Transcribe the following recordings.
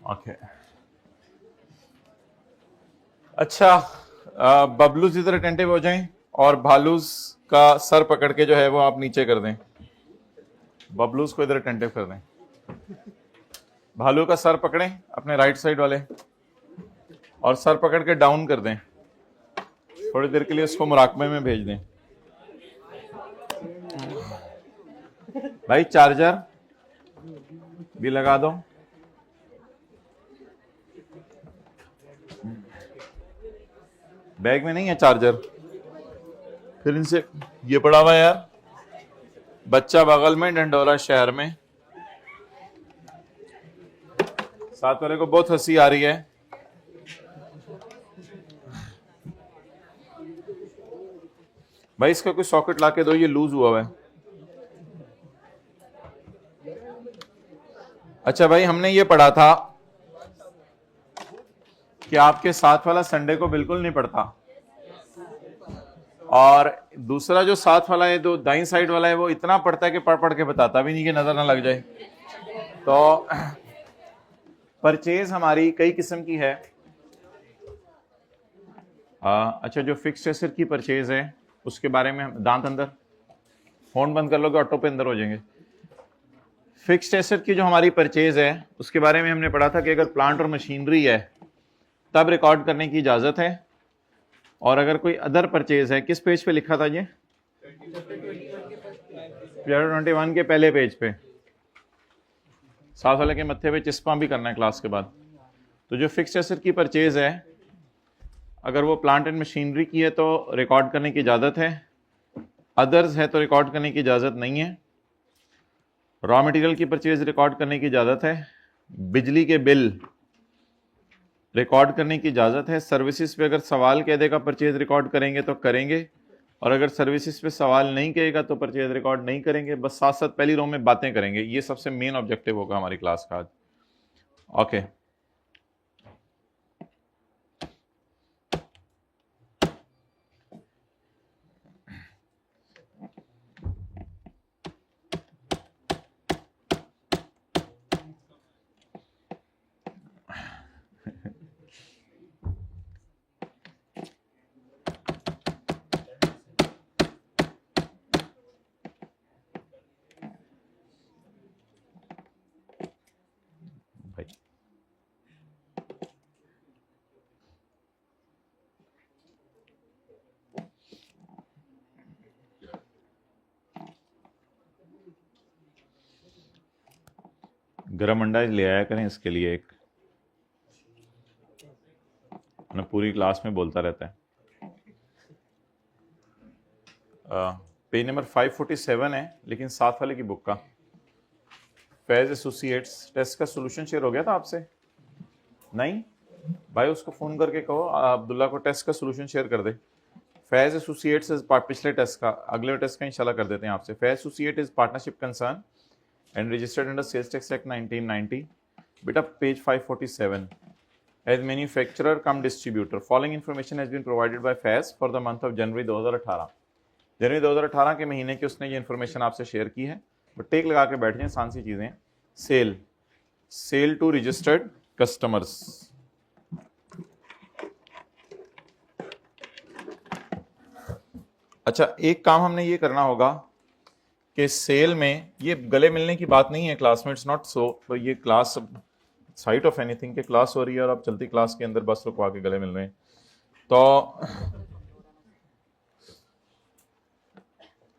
Okay अच्छा, बबलूज इधर attentive हो जाएं और भालूज का सर पकड़ के जो है वो आप नीचे कर दें। बबलूज को इधर अटेंटिव कर दें। भालू का सर पकड़ें अपने राइट साइड वाले और सर पकड़ के डाउन कर दें। थोड़ी देर के लिए इसको मुराकबे में भेज दें। भाई चार्जर भी लगा दो। बैग में नहीं है चार्जर, फिर इनसे ये पड़ा हुआ यार, बच्चा बगल में, डंडोरा शहर में। साथ वाले को बहुत हंसी आ रही है। भाई इसका कोई सॉकेट लाके दो, ये लूज हुआ है। अच्छा भाई, हमने ये पढ़ा था कि आपके साथ वाला संडे को बिल्कुल नहीं पढ़ता, और दूसरा जो साथ वाला है, जो दाईं साइड वाला है, वो इतना पढ़ता है कि पढ़ पढ़ के बताता भी नहीं कि नजर ना लग जाए। तो परचेज हमारी कई किस्म की है। अच्छा, जो फिक्स्ड एसेट की परचेज है उसके बारे में दांत अंदर, फोन बंद कर लोगे ऑटो पे अंदर हो जाएंगे। फिक्स्ड एसेट की जो हमारी परचेज है उसके बारे में हमने पढ़ा था कि अगर प्लांट और मशीनरी है तब रिकॉर्ड करने की इजाजत है, और अगर कोई अदर परचेज है, किस पेज पे लिखा था ये? 21 के पहले पेज पे। साथ वाले के मत्थे पे चिस्पा भी करना है क्लास के बाद। तो जो फिक्स्ड एसेट की परचेज है, अगर वो प्लांट एंड मशीनरी की है तो रिकॉर्ड करने की इजाजत है, अदर्स है तो रिकॉर्ड करने की इजाजत नहीं है। रॉ मटेरियल की परचेज रिकॉर्ड करने की इजाजत है, बिजली के बिल रिकॉर्ड करने की इजाजत है। सर्विसेज पे अगर सवाल कह देगा परचेज रिकॉर्ड करेंगे तो करेंगे, और अगर सर्विसेज पे सवाल नहीं कहेगा तो परचेज रिकॉर्ड नहीं करेंगे। बस साथ साथ पहली रो में बातें करेंगे। ये सबसे मेन ऑब्जेक्टिव होगा हमारी क्लास का आज। ओके गरम अंडा ले आया करें इसके लिए एक, ना पूरी क्लास में बोलता रहता है। पेज नंबर 547 है, लेकिन साथ वाले की बुक का फैज एसोसिएट्स टेस्ट का सॉल्यूशन शेयर हो गया था आपसे? नहीं भाई, उसको फोन करके कहो अब्दुल्ला को टेस्ट का सॉल्यूशन शेयर कर दे। फैज एसोसिएट्स पिछले टेस्ट का, अगले टेस्ट का इंशाल्लाह कर देते हैं आपसे। Faiz associate is partnership concern and registered under Sales Tax Act 1990. Beta page 547. As manufacturer cum distributor, following information has been provided by FAS for the month of January 2018. जनवरी 2018 के महीने की उसने ये इन्फॉर्मेशन आपसे शेयर की है। बट टेक लगा के बैठ जाए, आसान सी चीजें। Sale to registered customers. अच्छा, एक काम हमने ये करना होगा कि सेल में, ये गले मिलने की बात नहीं है क्लासमेट्स, नॉट सो। तो ये क्लास साइट ऑफ एनीथिंग के क्लास हो रही है और आप चलती क्लास के अंदर बस रुकवा के गले मिल रहे हैं। तो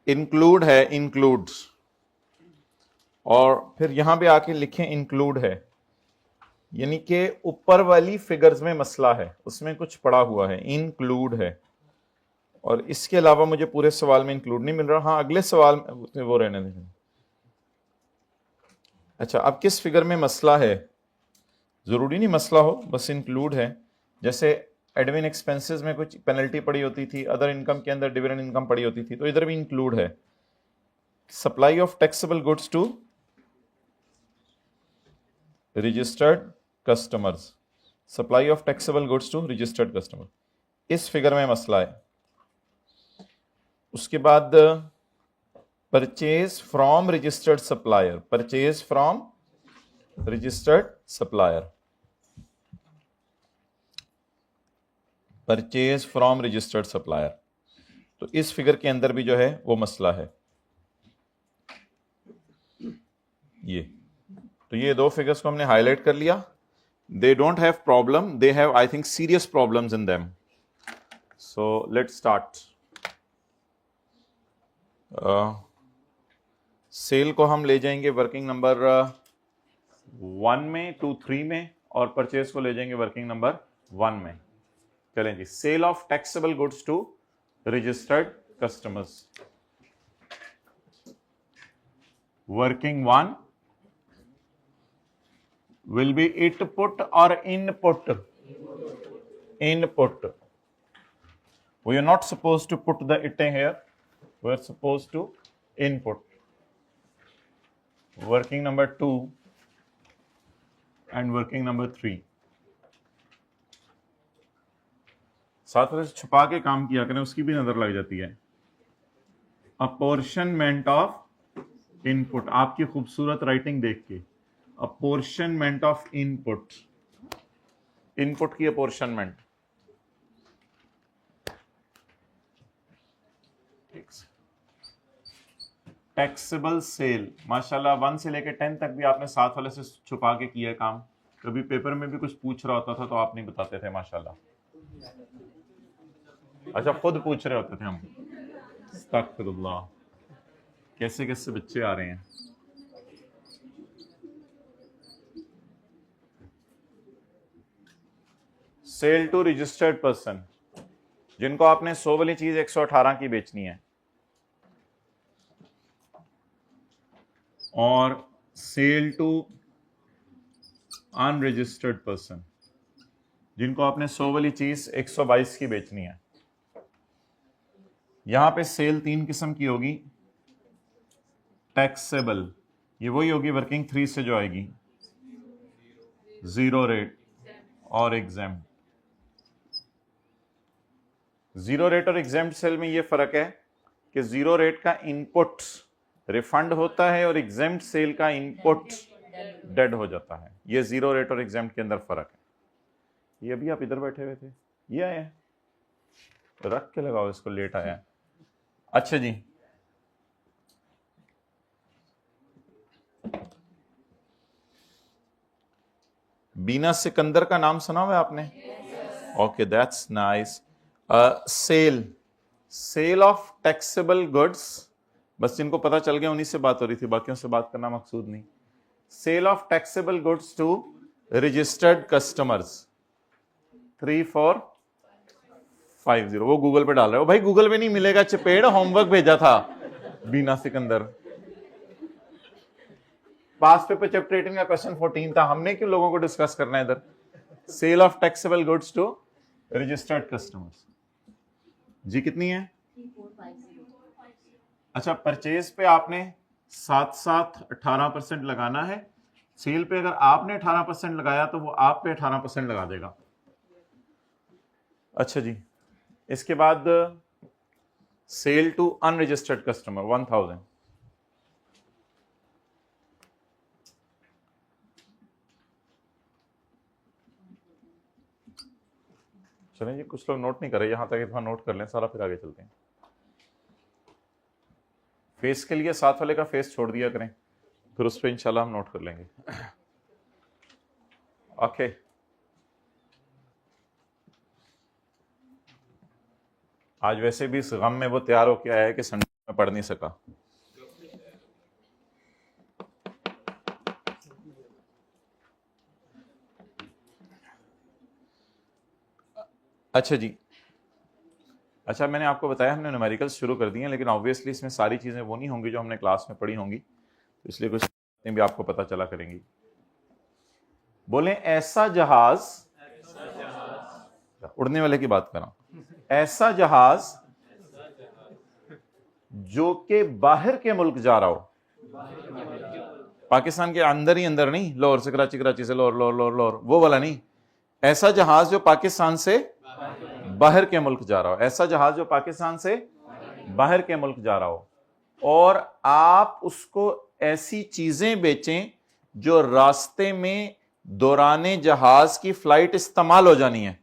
इंक्लूड है, इंक्लूड्स, और फिर यहां पे आके लिखें इंक्लूड है, यानी कि ऊपर वाली फिगर्स में मसला है, उसमें कुछ पड़ा हुआ है, इंक्लूड है। और इसके अलावा मुझे पूरे सवाल में इंक्लूड नहीं मिल रहा। हाँ, अगले सवाल में वो रहने दें। अच्छा, अब किस फिगर में मसला है? जरूरी नहीं मसला हो, बस इंक्लूड है। जैसे एडमिन एक्सपेंसेस में कुछ पेनल्टी पड़ी होती थी, अदर इनकम के अंदर डिविडेंड इनकम पड़ी होती थी, तो इधर भी इंक्लूड है। Supply of taxable goods to registered customers, supply of taxable goods to registered customer, इस फिगर में मसला है। उसके बाद purchase from registered supplier, purchase from registered supplier, purchase from registered supplier. तो इस फिगर के अंदर भी जो है वो मसला है। ये तो ये दो फिगर्स को हमने हाईलाइट कर लिया। They don't have problem, they have I think serious problems in them. So let's start. Sale को हम ले जाएंगे वर्किंग नंबर 1 में, 2, 3 में, और परचेज को ले जाएंगे वर्किंग नंबर 1 में। चलें जी। Sale of taxable goods to registered customers. Working 1 will be output or input? Input. We are not supposed to put the it here. We are supposed to input. Working number 2 and working number 3. साथ में छुपा के काम किया करें, उसकी भी नजर लग जाती है। अपॉर्शनमेंट ऑफ इनपुट, आपकी खूबसूरत राइटिंग देख के अपॉर्शनमेंट ऑफ इनपुट, इनपुट की अपॉर्शनमेंट। टैक्सेबल सेल, माशाल्लाह 1 से लेकर 10 तक भी आपने साथ वाले से छुपा के किया काम। कभी पेपर में भी कुछ पूछ रहा होता था तो आप नहीं बताते थे माशाल्लाह। अच्छा, खुद पूछ रहे होते थे हम। अस्तगफिरुल्लाह, कैसे कैसे बच्चे आ रहे हैं। सेल टू रजिस्टर्ड पर्सन, जिनको आपने 100 वाली चीज 118 की बेचनी है, और सेल टू अनरजिस्टर्ड पर्सन, जिनको आपने 100 वाली चीज 122 की बेचनी है। यहां पे सेल 3 किस्म की होगी। टैक्सेबल, ये वही होगी वर्किंग 3 से जो आएगी, जीरो रेट और एग्जेम्प्ट। जीरो रेट और एग्जेम्प्ट सेल में ये फर्क है कि जीरो रेट का इनपुट रिफंड होता है और एग्जेम्प्ट सेल का इनपुट डेड हो जाता है। ये जीरो रेट और एग्जेम्प्ट के अंदर फर्क है। ये अभी आप इधर बैठे हुए थे, ये आए हैं, रख के लगाओ इसको, लेट आया है। अच्छा जी, बीना सिकंदर का नाम सुना हुआ है आपने? Okay, that's nice. Sale, sale of taxable goods, बस जिनको पता चल गया उन्हीं से बात हो रही थी, बाकियों से बात करना मकसूद नहीं। Sale of taxable goods to registered customers 3450। वो गूगल पे डाल रहे हो भाई, गूगल पे नहीं मिलेगा चपेड़, होमवर्क भेजा था बीना सिकंदर। पास पेपर चैप्टर 18 का क्वेश्चन 14 था, हमने क्यों लोगों को डिस्कस करना है इधर। Sale of taxable goods to registered customers जी कितनी है? 3450। अच्छा, परचेज पे आपने 7-7 18% लगाना है। सेल पे अगर आपने 18% लगाया तो वो आप पे 18% लगा देगा। अच्छा जी, इसके बाद सेल टू अनरजिस्टर्ड कस्टमर 1000। चलें जी, कुछ लोग नोट नहीं कर रहे, यहां तक इतना नोट कर लें सारा, फिर आगे चलते हैं। फेस के लिए साथ वाले का फेस छोड़ दिया करें, फिर उस पर इंशाल्लाह हम नोट कर लेंगे। ओके, आज वैसे भी इस गम में वो तैयार होके आया है कि संडे में पढ़ नहीं सका। अच्छा जी, अच्छा मैंने आपको बताया हमने न्यूमेरिकल्स शुरू कर दिए हैं, लेकिन ऑब्वियसली इसमें सारी चीजें वो नहीं होंगी जो हमने क्लास में पढ़ी होंगी, तो इसलिए कुछ बातें भी आपको पता चला करेंगी। बोले ऐसा जहाज, उड़ने वाले की बात कर रहा हूं, ऐसा जहाज जो के बाहर के मुल्क जा रहा हो, पाकिस्तान के अंदर ही अंदर नहीं, लाहौर से कराची, कराची से लाहौर, लाहौर लाहौर लाहौर, वो वाला नहीं। ऐसा जहाज जो पाकिस्तान से बाहर के मुल्क जा रहा हो, ऐसा जहाज जो पाकिस्तान से बाहर के मुल्क जा रहा हो, और आप उसको ऐसी चीजें बेचें जो रास्ते में दौराने जहाज की फ्लाइट इस्तेमाल हो जानी है।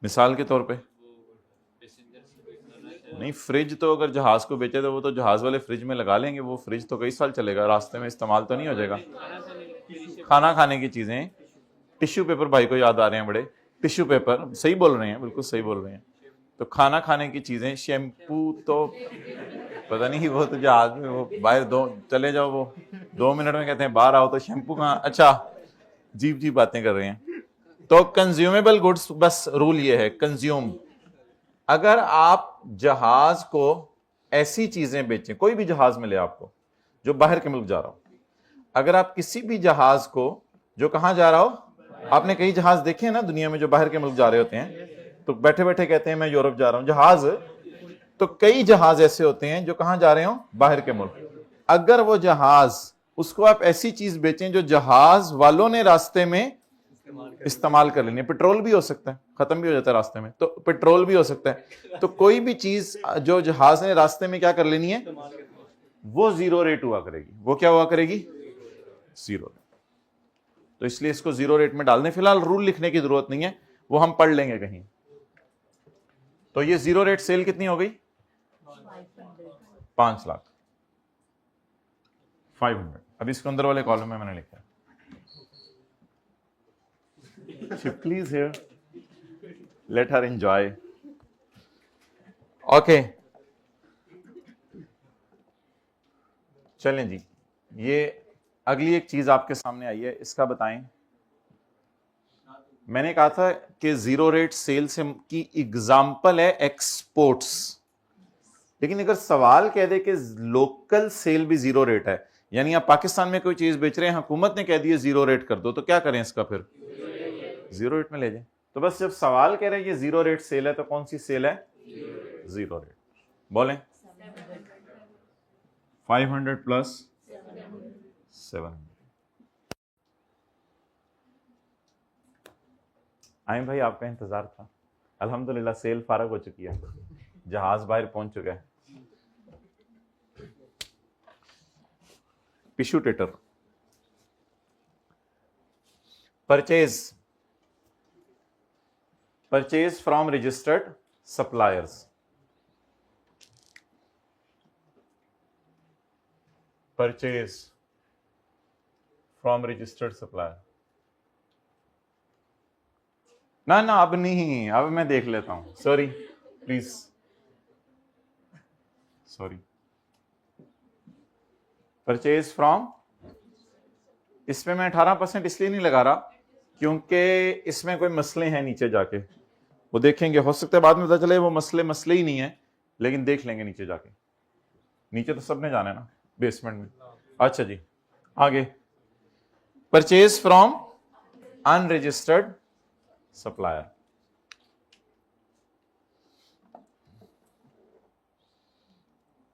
मिसाल के तौर पे नहीं, फ्रिज तो अगर जहाज को बेचे तो वो तो जहाज वाले फ्रिज में लगा लेंगे, वो फ्रिज तो कई साल चलेगा, रास्ते में इस्तेमाल तो नहीं हो जाएगा। खाना खाने की चीजें, टिश्यू पेपर, भाई को याद आ रहे हैं बड़े, टिश्यू पेपर, सही बोल रहे हैं, बिल्कुल सही बोल रहे हैं। तो खाना खाने की चीजें, शैम्पू तो पता नहीं, वो तो जहाज में वो बाहर दो चले जाओ, वो 2 मिनट में कहते हैं बाहर आओ, तो शैम्पू कहाँ, अच्छा जीप जीप बातें कर रहे हैं। तो कंज्यूमेबल गुड्स, बस रूल ये है कंज्यूम। अगर आप जहाज को ऐसी चीजें बेचें, कोई भी जहाज मिले आपको जो बाहर के मुल्क जा रहा हो, अगर आप किसी भी जहाज को जो कहां जा रहा हो, आपने कई जहाज देखे हैं ना दुनिया में जो बाहर के मुल्क जा रहे होते हैं, तो बैठे बैठे कहते हैं मैं यूरोप जा रहा हूं, जहाज, तो कई जहाज ऐसे होते हैं जो कहां जा रहे हो, बाहर के मुल्क। अगर वो जहाज, उसको आप ऐसी चीज बेचें जो जहाज वालों ने रास्ते में इस्तेमाल कर लेनी है, पेट्रोल भी हो सकता है, खत्म भी हो जाता है रास्ते में, तो पेट्रोल भी हो सकता है, तो कोई भी चीज जो जहाज ने रास्ते में क्या कर लेनी है, वो जीरो रेट हुआ करेगी। वो क्या हुआ करेगी, जीरो रेट। तो इसलिए इसको जीरो रेट में डाल दें। फिलहाल रूल लिखने की जरूरत नहीं है, वो हम पढ़ लेंगे कहीं। तो ये जीरो रेट सेल कितनी हो गई, 5 लाख, 500। अब इसके अंदर वाले कॉलम में मैंने लिखा है please here, let her enjoy. Okay, चलें जी, ये अगली एक चीज आपके सामने आई है, इसका बताएं। मैंने कहा था कि जीरो रेट सेल से की एग्जाम्पल है एक्सपोर्ट्स, लेकिन अगर सवाल कह दे कि लोकल सेल भी जीरो रेट है, यानी आप पाकिस्तान में कोई चीज बेच रहे हैं, हुकूमत ने कह दी है जीरो रेट कर दो, तो क्या करें इसका, फिर जीरो रेट में ले जाए। तो बस जब सवाल कह रहे हैं ये जीरो रेट सेल है, तो कौन सी सेल है, जीरो रेट। बोलें 500 प्लस 700। आए भाई, आपका इंतजार था। अल्हम्दुलिल्लाह सेल फारग हो चुकी है, जहाज बाहर पहुंच चुका है। टिश्यू टेटर, purchase from registered suppliers, purchase from registered supplier. ना ना अब नहीं, अब मैं देख लेता हूं, sorry please, sorry. Purchase from, इसमें मैं 18% इसलिए नहीं लगा रहा क्योंकि इसमें कोई मसले हैं नीचे जाके, वो देखेंगे, हो सकता है बाद में पता चले वो मसले ही नहीं है, लेकिन देख लेंगे नीचे जाके। नीचे तो सबने जाना है ना, बेसमेंट में। अच्छा जी, आगे। परचेज फ्रॉम अनरजिस्टर्ड सप्लायर,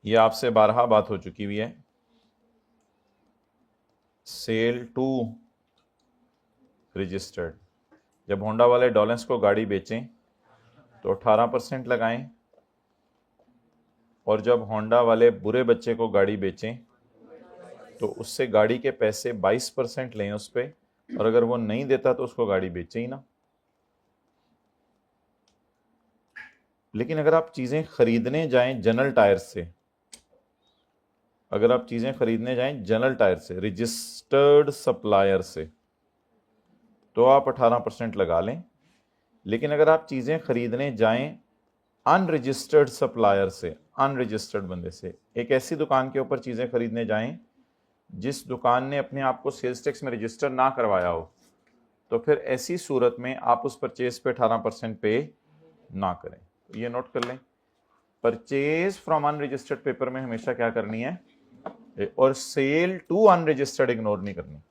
ये आपसे बारहा बात हो चुकी हुई है। सेल टू रजिस्टर्ड, जब होंडा वाले डॉलेंस को गाड़ी बेचें तो 18% लगाएं, और जब होंडा वाले बुरे बच्चे को गाड़ी बेचें तो उससे गाड़ी के पैसे 22% लें उस पर, और अगर वो नहीं देता तो उसको गाड़ी बेचे ही ना। लेकिन अगर आप चीज़ें खरीदने जाएं जनरल टायर से, अगर आप चीज़ें खरीदने जाएं जनरल टायर से, रजिस्टर्ड सप्लायर से, तो आप 18% लगा लें। लेकिन अगर आप चीज़ें खरीदने जाएं अनरजिस्टर्ड सप्लायर से, अनरजिस्टर्ड बंदे से, एक ऐसी दुकान के ऊपर चीज़ें खरीदने जाएं जिस दुकान ने अपने आप को सेल्स टैक्स में रजिस्टर ना करवाया हो, तो फिर ऐसी सूरत में आप उस परचेज पे 18% पे ना करें। ये नोट कर लें, परचेज फ्रॉम अनरजिस्टर्ड पेपर में हमेशा क्या करनी है, और सेल टू अनरजिस्टर्ड इग्नोर नहीं करनी।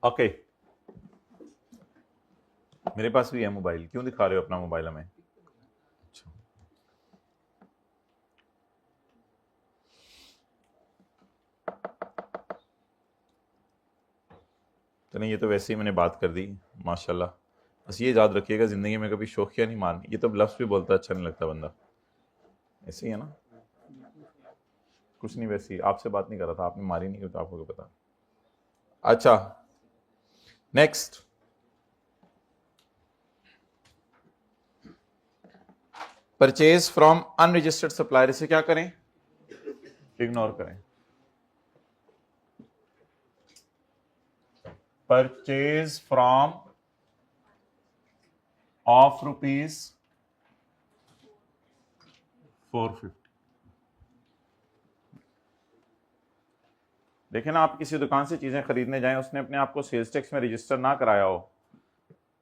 ओके, मेरे पास भी है मोबाइल, क्यों दिखा रहे हो अपना मोबाइल हमें? अच्छा, तो नहीं, ये तो वैसे ही मैंने बात कर दी माशाल्लाह। बस ये याद रखिएगा, ज़िंदगी में कभी शौकिया नहीं मारनी। ये तो लफ्ज़ भी बोलता अच्छा नहीं लगता बंदा, ऐसे ही है ना। कुछ नहीं, वैसे ही आपसे बात नहीं कर रहा था, आपने मारी नहीं तो आपको क्या पता। अच्छा, next, purchase from unregistered supplier. इसे क्या करें? इग्नोर करें। Purchase from of ₹450। देखें ना, आप किसी दुकान से चीजें खरीदने जाएं, उसने अपने आप को सेल्स टैक्स में रजिस्टर ना कराया हो,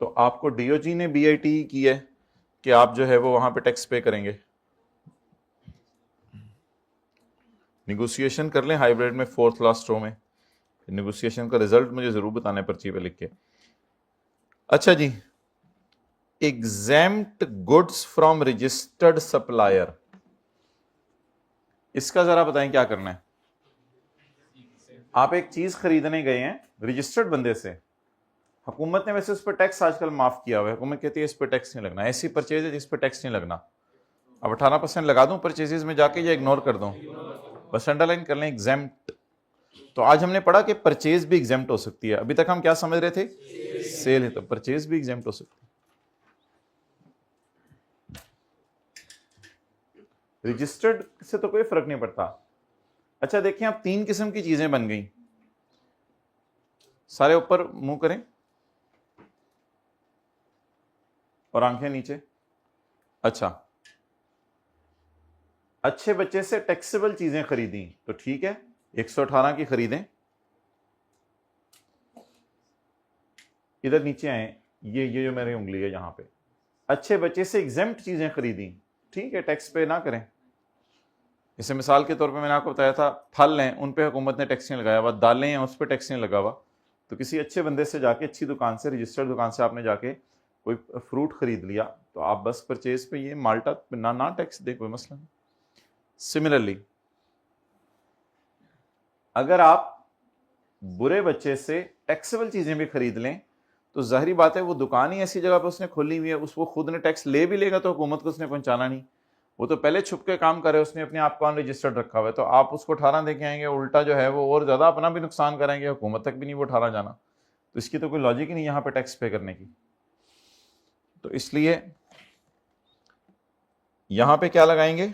तो आपको डीओजी ने बीआईटी की है कि आप जो है वो वहां पे टैक्स पे करेंगे। निगोशिएशन कर लें हाइब्रिड में, 4th लास्ट रो में। निगोशिएशन का रिजल्ट मुझे जरूर बताना है पर्ची पे लिख के। अच्छा जी, exempt goods from registered supplier, इसका जरा बताएं क्या करना है। आप एक चीज खरीदने गए हैं रजिस्टर्ड बंदे से, हुकूमत ने वैसे उस पर टैक्स आजकल माफ किया हुआ है, हुकूमत कहती है इस पर टैक्स नहीं लगना। ऐसी परचेज है जिस पर टैक्स नहीं लगना। अब 18% लगा दूं परचेजेस में जाके या इग्नोर कर दूं? बस अंडरलाइन कर लें एग्जेम्प्ट। तो आज हमने पढ़ा कि परचेज भी एग्जेम्प्ट हो सकती है। अभी तक हम क्या समझ रहे थे? सेल है, तो परचेज भी एग्जेम्प्ट हो सकती है। रजिस्टर्ड से तो कोई फर्क नहीं पड़ता। अच्छा देखिए, अब 3 किस्म की चीजें बन गई। सारे ऊपर मुंह करें और आंखें नीचे। अच्छा, अच्छे बच्चे से टैक्सेबल चीजें खरीदी तो ठीक है, 118 की खरीदें। इधर नीचे आए, ये जो मेरी उंगली है यहां पे, अच्छे बच्चे से एग्जेम्प्ट चीजें खरीदी, ठीक है, टैक्स पे ना करें। जैसे मिसाल के तौर पे मैंने आपको बताया था, फल हैं उन पे हुकूमत ने टैक्स नहीं लगाया हुआ, दालें हैं उस पर टैक्स नहीं लगा हुआ। तो किसी अच्छे बंदे से जाके, अच्छी दुकान से, रजिस्टर्ड दुकान से आपने जाके कोई फ्रूट खरीद लिया, तो आप बस परचेज पे ये माल्टा ना टैक्स दे, कोई मसला नहीं। सिमिलरली अगर आप बुरे बच्चे से टैक्सेबल चीजें भी खरीद लें, तो जाहिर बात है वो दुकान ही ऐसी जगह पर उसने खोली हुई है, वो खुद ने टैक्स ले भी लेगा तो हुकूमत को उसने पहुंचाना नहीं। वो तो पहले छुप के काम करे, उसने अपने आप को अनरजिस्टर्ड रखा हुआ है। तो आप उसको 18 देके आएंगे, उल्टा जो है वो और ज्यादा अपना भी नुकसान करेंगे, हुकूमत तक भी नहीं वो 18 जाना। तो इसकी तो कोई लॉजिक ही नहीं यहाँ पे टैक्स पे करने की। तो इसलिए यहाँ पे क्या लगाएंगे?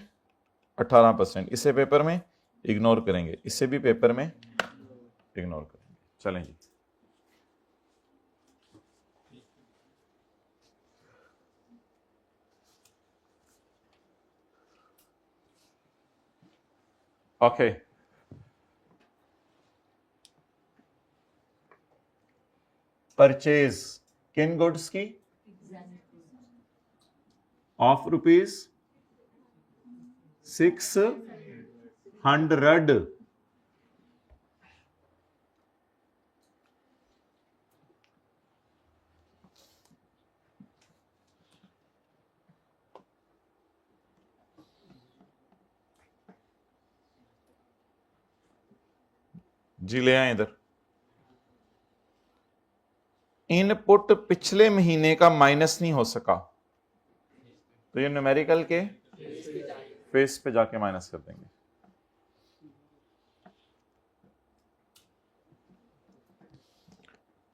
18%। इसे पेपर में इग्नोर करेंगे, इसे भी पेपर में इग्नोर करेंगे। चलें जी, ओके। परचेज किन गुड्स की? ऑफ ₹600। जी ले आए इधर। इनपुट पिछले महीने का माइनस नहीं हो सका, तो ये न्यूमेरिकल के फेस पे जाके माइनस कर देंगे।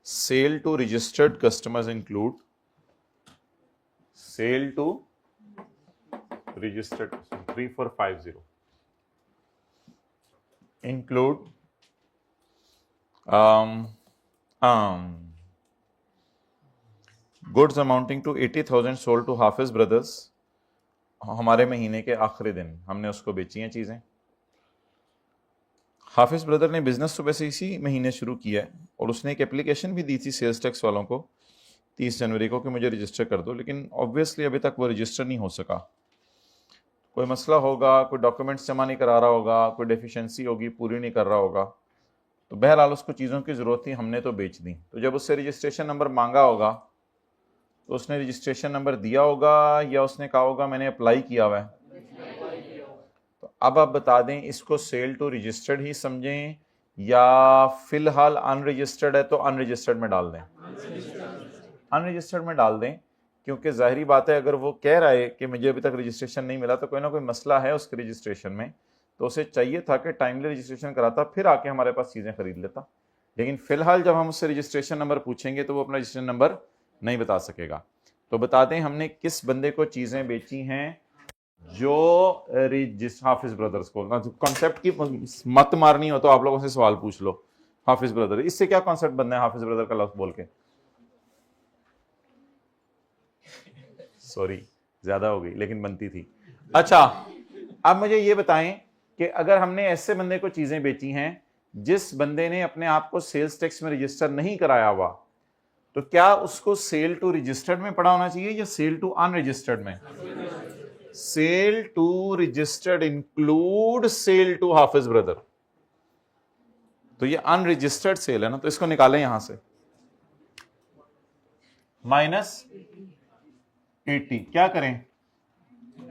Sale to registered customers include, sale to registered 3450 include goods amounting to 80,000 sold to Hafiz brothers. हमारे महीने के आखिरी दिन हमने उसको बेची हैं चीज़ें। हाफिज ब्रदर ने बिजनेस सुबह से इसी महीने शुरू किया है, और उसने एक एप्लीकेशन भी दी थी सेल्स टैक्स वालों को 30 जनवरी को कि मुझे रजिस्टर कर दो, लेकिन ऑब्वियसली अभी तक वो रजिस्टर नहीं हो सका। कोई मसला होगा, कोई डॉक्यूमेंट्स जमा नहीं करा रहा होगा, कोई डेफिशिएंसी होगी, पूरी नहीं कर रहा होगा। तो बहरहाल उसको चीज़ों की ज़रूरत थी, हमने तो बेच दी। तो जब उससे रजिस्ट्रेशन नंबर मांगा होगा तो उसने रजिस्ट्रेशन नंबर दिया होगा या उसने कहा होगा मैंने अप्लाई किया हुआ है। तो अब आप बता दें, इसको सेल टू रजिस्टर्ड ही समझें या फिलहाल अनरजिस्टर्ड है तो अनरजिस्टर्ड में डाल दें, अनरजिस्टर्ड में डाल दें, क्योंकि जाहिरी बात है अगर वो कह रहा है कि मुझे अभी तक रजिस्ट्रेशन नहीं मिला तो कोई ना कोई मसला है उसके रजिस्ट्रेशन में, तो उसे चाहिए था कि टाइमली रजिस्ट्रेशन कराता फिर आके हमारे पास चीज़ें खरीद लेता। लेकिन फिलहाल जब हम उससे रजिस्ट्रेशन नंबर पूछेंगे तो वो अपना रजिस्ट्रेशन नंबर नहीं बता सकेगा। तो बता दें हमने किस बंदे को चीज़ें बेची हैं जो हाफिज ब्रदर्स को। कॉन्सेप्ट की मत मारनी हो तो आप लोगों से सवाल पूछ लो। हाफिज ब्रदर, इससे क्या कॉन्सेप्ट बनना है हाफिज ब्रदर का लफ्ज बोल के? सॉरी ज्यादा हो गई लेकिन बनती थी। अच्छा अब मुझे ये बताएं कि अगर हमने ऐसे बंदे को चीजें बेची हैं जिस बंदे ने अपने आप को सेल्स टैक्स में रजिस्टर नहीं कराया हुआ, तो क्या उसको सेल टू रजिस्टर्ड में पड़ा होना चाहिए या सेल टू अनरजिस्टर्ड में? Sale to registered include sale to Hafiz brother. तो ये अनरजिस्टर्ड सेल है ना, तो इसको निकालें यहां से, -80 क्या करें?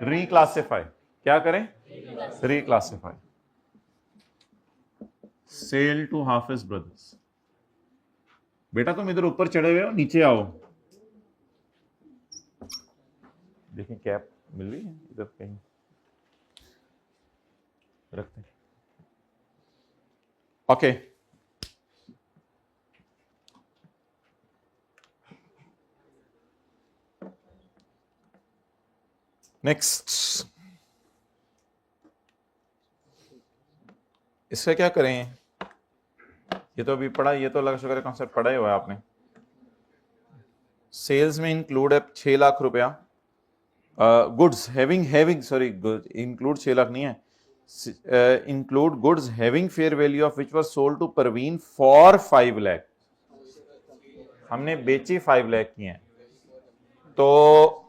रिक्लासिफाई। क्या करें? Reclassify. Sale to Hafiz brothers. बेटा तुम इधर ऊपर चढ़े हुए हो, नीचे आओ। देखें कैप मिल रही है इधर कहीं, रखते हैं। ओके नेक्स्ट, इसका क्या करें? ये तो अभी पढ़ा, ये तो लगा शुक्र कॉन्सेप्ट पढ़ा ही हुआ है आपने। सेल्स में इंक्लूड है 6 लाख रुपया, goods having sorry include 6 lakh नहीं है, include goods having fair value of which was sold to Parveen for 5 lakh. हमने बेची 5 लाख की हैं, तो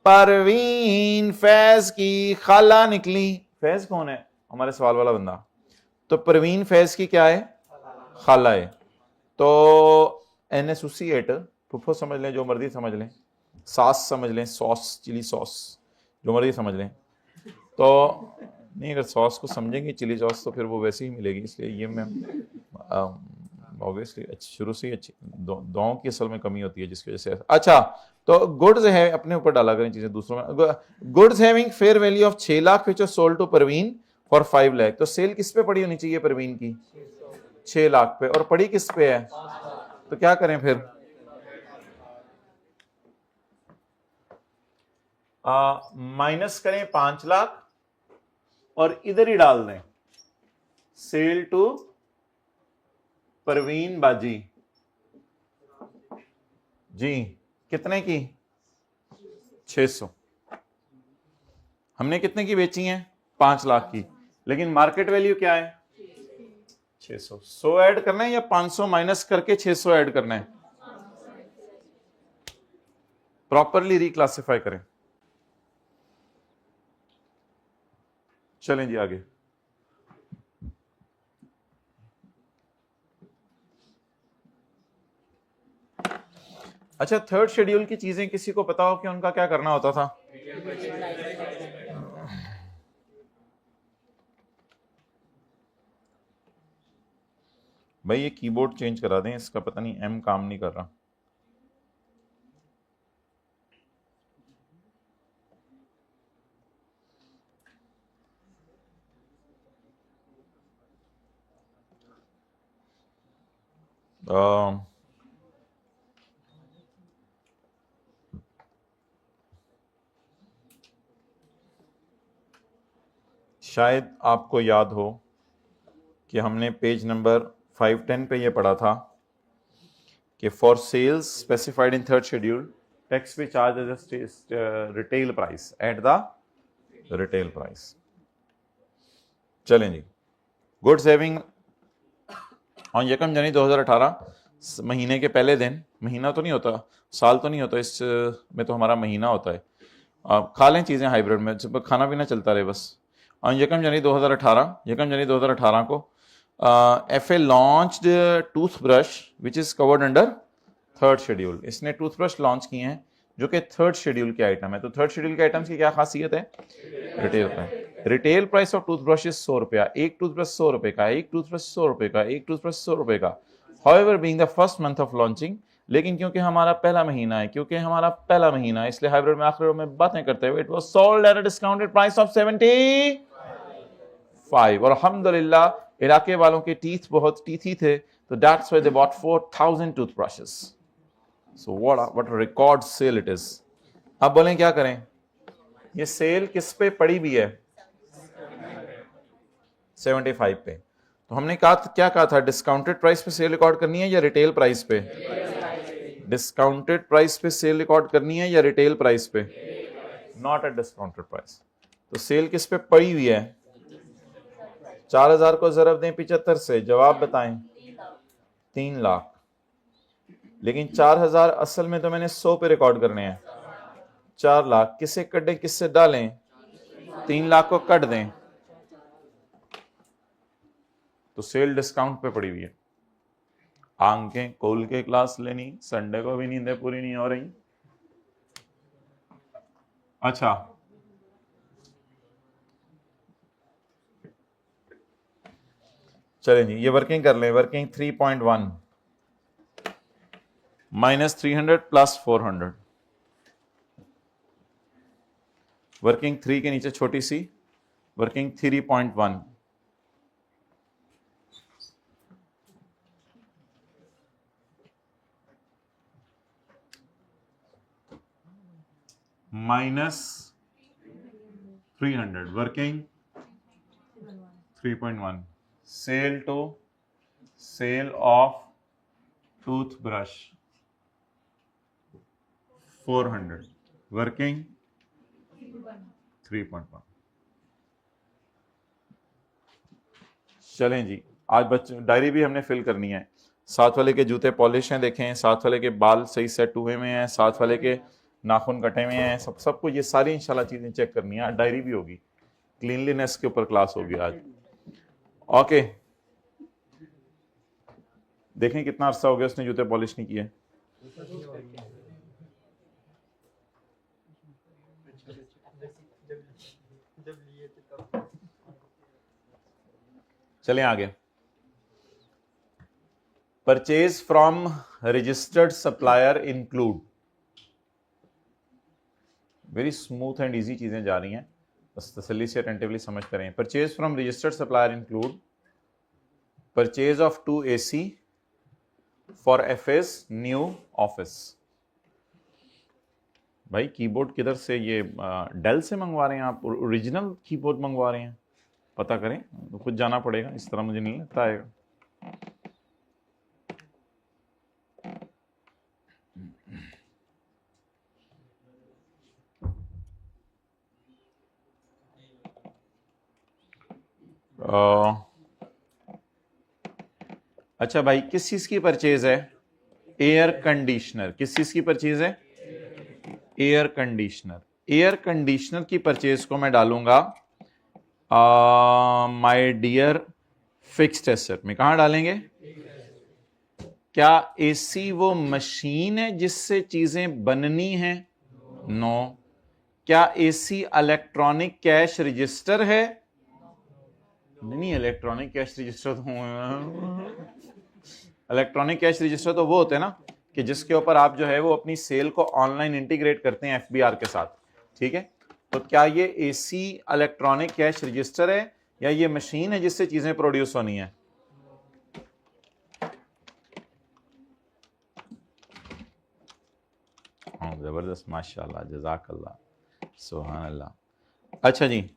परवीन फैज की खाला निकली। फैज कौन है? हमारे सवाल वाला बंदा। तो परवीन फैज की क्या है? खाला है। तो NaSO फुफ्फो समझ लें, जो मर्जी समझ लें, सॉस समझ लें, सॉस चिली सॉस जो मर्जी समझ लें। तो नहीं, अगर सॉस को समझेंगे चिली सॉस तो फिर वो वैसे ही मिलेगी, इसलिए ये मैं ऑब्वियसली शुरू से ही अच्छी दुआओं की असल में कमी होती है जिसकी वजह से। अच्छा तो गुड्स है, अपने ऊपर डाला करें चीजें दूसरों में। Goods having fair value of 6 lakh which was sold to Parveen for 5 lakh. तो सेल किस पे पड़ी होनी चाहिए परवीन की? 6 लाख पे, और पड़ी किस पे है? तो क्या करें फिर? माइनस करें 5 लाख और इधर ही डाल दें सेल टू परवीन बाजी जी। कितने की? 600। हमने कितने की बेची हैं? 5 लाख की, लेकिन मार्केट वैल्यू क्या है? 600। 100 ऐड करना है या 500 माइनस करके 600 ऐड करना है? प्रॉपरली रिक्लासिफाई करें। चलें जी आगे। अच्छा, थर्ड शेड्यूल की चीजें किसी को पता हो कि उनका क्या करना होता था? भाई ये कीबोर्ड चेंज करा दें, इसका पता नहीं M काम नहीं कर रहा। शायद आपको याद हो कि हमने पेज नंबर 510 पे ये पढ़ा था कि for sales specified in third schedule tax भी charge as retail price at the retail price. चलें जी, गुड्स हैविंग ऑन 1 जनवरी 2018 महीने के पहले दिन, महीना तो नहीं होता, साल तो नहीं होता, इस में तो हमारा महीना होता है। खा लें चीज़ें हाइब्रिड में, खाना पीना चलता रहे बस। ऑन 1 जनवरी 2018 को FA launched toothbrush which is covered under third schedule. इसने टूथब्रश लॉन्च किए हैं जो कि थर्ड शेड्यूल के आइटम है। तो थर्ड शेड्यूल के आइटम्स की क्या खासियत है? Retail price. Retail price of toothbrush is 100 रुपया, एक टूथब्रश 100 रुपए का, एक टूथब्रश 100 रुपए का, एक टूथब्रश 100 रुपए का। However being the first month of launching, लेकिन क्योंकि हमारा पहला महीना है, इसलिए हाइब्रिड में आखिर में बातें करते हुए it was sold at a discounted price of 75। और अल्हम्दुलिल्लाह इलाके वालों के टीथ बहुत टीथी थे, तो that's why they bought 4000 toothbrushes. So what a record sale it is. अब बोलें क्या करें, ये सेल किस पे पड़ी हुई है? 75 पे। तो हमने क्या कहा था, डिस्काउंटेड प्राइस पे सेल रिकॉर्ड करनी है या रिटेल प्राइस पे? डिस्काउंटेड प्राइस पे सेल रिकॉर्ड करनी है या रिटेल प्राइस पे? Not at discounted price. तो सेल किस पे पड़ी हुई है? 4000 को जरब दें 75 से, जवाब बताएं। 3 लाख। लेकिन 4000 असल में तो मैंने 100 पे रिकॉर्ड करने हैं। 4 लाख किसे कटें, किससे डालें? 3 लाख को कट दें, तो सेल डिस्काउंट पे पड़ी हुई है। आंखें खोल के क्लास लेनी, संडे को भी नींदें पूरी नहीं हो रही। अच्छा, चलें जी, ये वर्किंग कर लें। Working 3.1 minus 300 plus 400। वर्किंग 3 के नीचे छोटी सी working 3.1 minus 300 working 3.1 sale to sale of toothbrush 400 working 3.1। चलें जी, आज बच्चों डायरी भी हमने फिल करनी है। साथ वाले के जूते पॉलिश हैं देखें, साथ वाले के बाल सही सेट हुए में हैं, साथ वाले के नाखून कटे हुए हैं, सबको ये सारी इंशाल्लाह चीजें चेक करनी है। आज डायरी भी होगी, क्लीनलीनेस के ऊपर क्लास होगी आज। ओके, देखें कितना अरसा हो गया उसने जूते पॉलिश नहीं किए। चलें आगे। Purchase from registered supplier include, very smooth and easy चीजें जा रही हैं, बस तसल्ली से अटेंटिवली समझ करें। Purchase from registered supplier include purchase of 2 AC for FA's new office. भाई कीबोर्ड किधर से, ये डेल से मंगवा रहे हैं आप? ओरिजिनल कीबोर्ड मंगवा रहे हैं? पता करें, तो खुद जाना पड़ेगा, इस तरह मुझे नहीं लगता आएगा। अच्छा भाई, किस चीज की परचेज है? Air conditioner. किस चीज की परचेज है? Air conditioner. एयर कंडीशनर की परचेज को मैं डालूंगा माय डियर फिक्स्ड एसेट में। कहां डालेंगे? क्या AC वो मशीन है जिससे चीजें बननी हैं? नो। क्या AC इलेक्ट्रॉनिक कैश रजिस्टर है? नहीं, इलेक्ट्रॉनिक कैश रजिस्टर तो इलेक्ट्रॉनिक कैश रजिस्टर तो वो होते हैं ना कि जिसके ऊपर आप जो है वो अपनी सेल को ऑनलाइन इंटीग्रेट करते हैं FBR के साथ, ठीक है। तो क्या ये AC इलेक्ट्रॉनिक कैश रजिस्टर है या ये मशीन है जिससे चीजें प्रोड्यूस होनी है? जबरदस्त, माशाल्लाह, जज़ाकल्लाह, सुभान अल्लाह। अच्छा जी,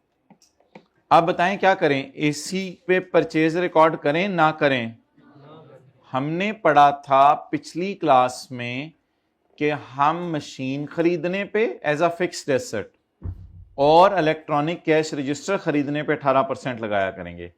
आप बताएं क्या करें, AC पे परचेज रिकॉर्ड करें ना करें? हमने पढ़ा था पिछली क्लास में कि हम मशीन खरीदने पे एज अ फिक्स्ड एसेट और इलेक्ट्रॉनिक कैश रजिस्टर खरीदने पे 18% लगाया करेंगे।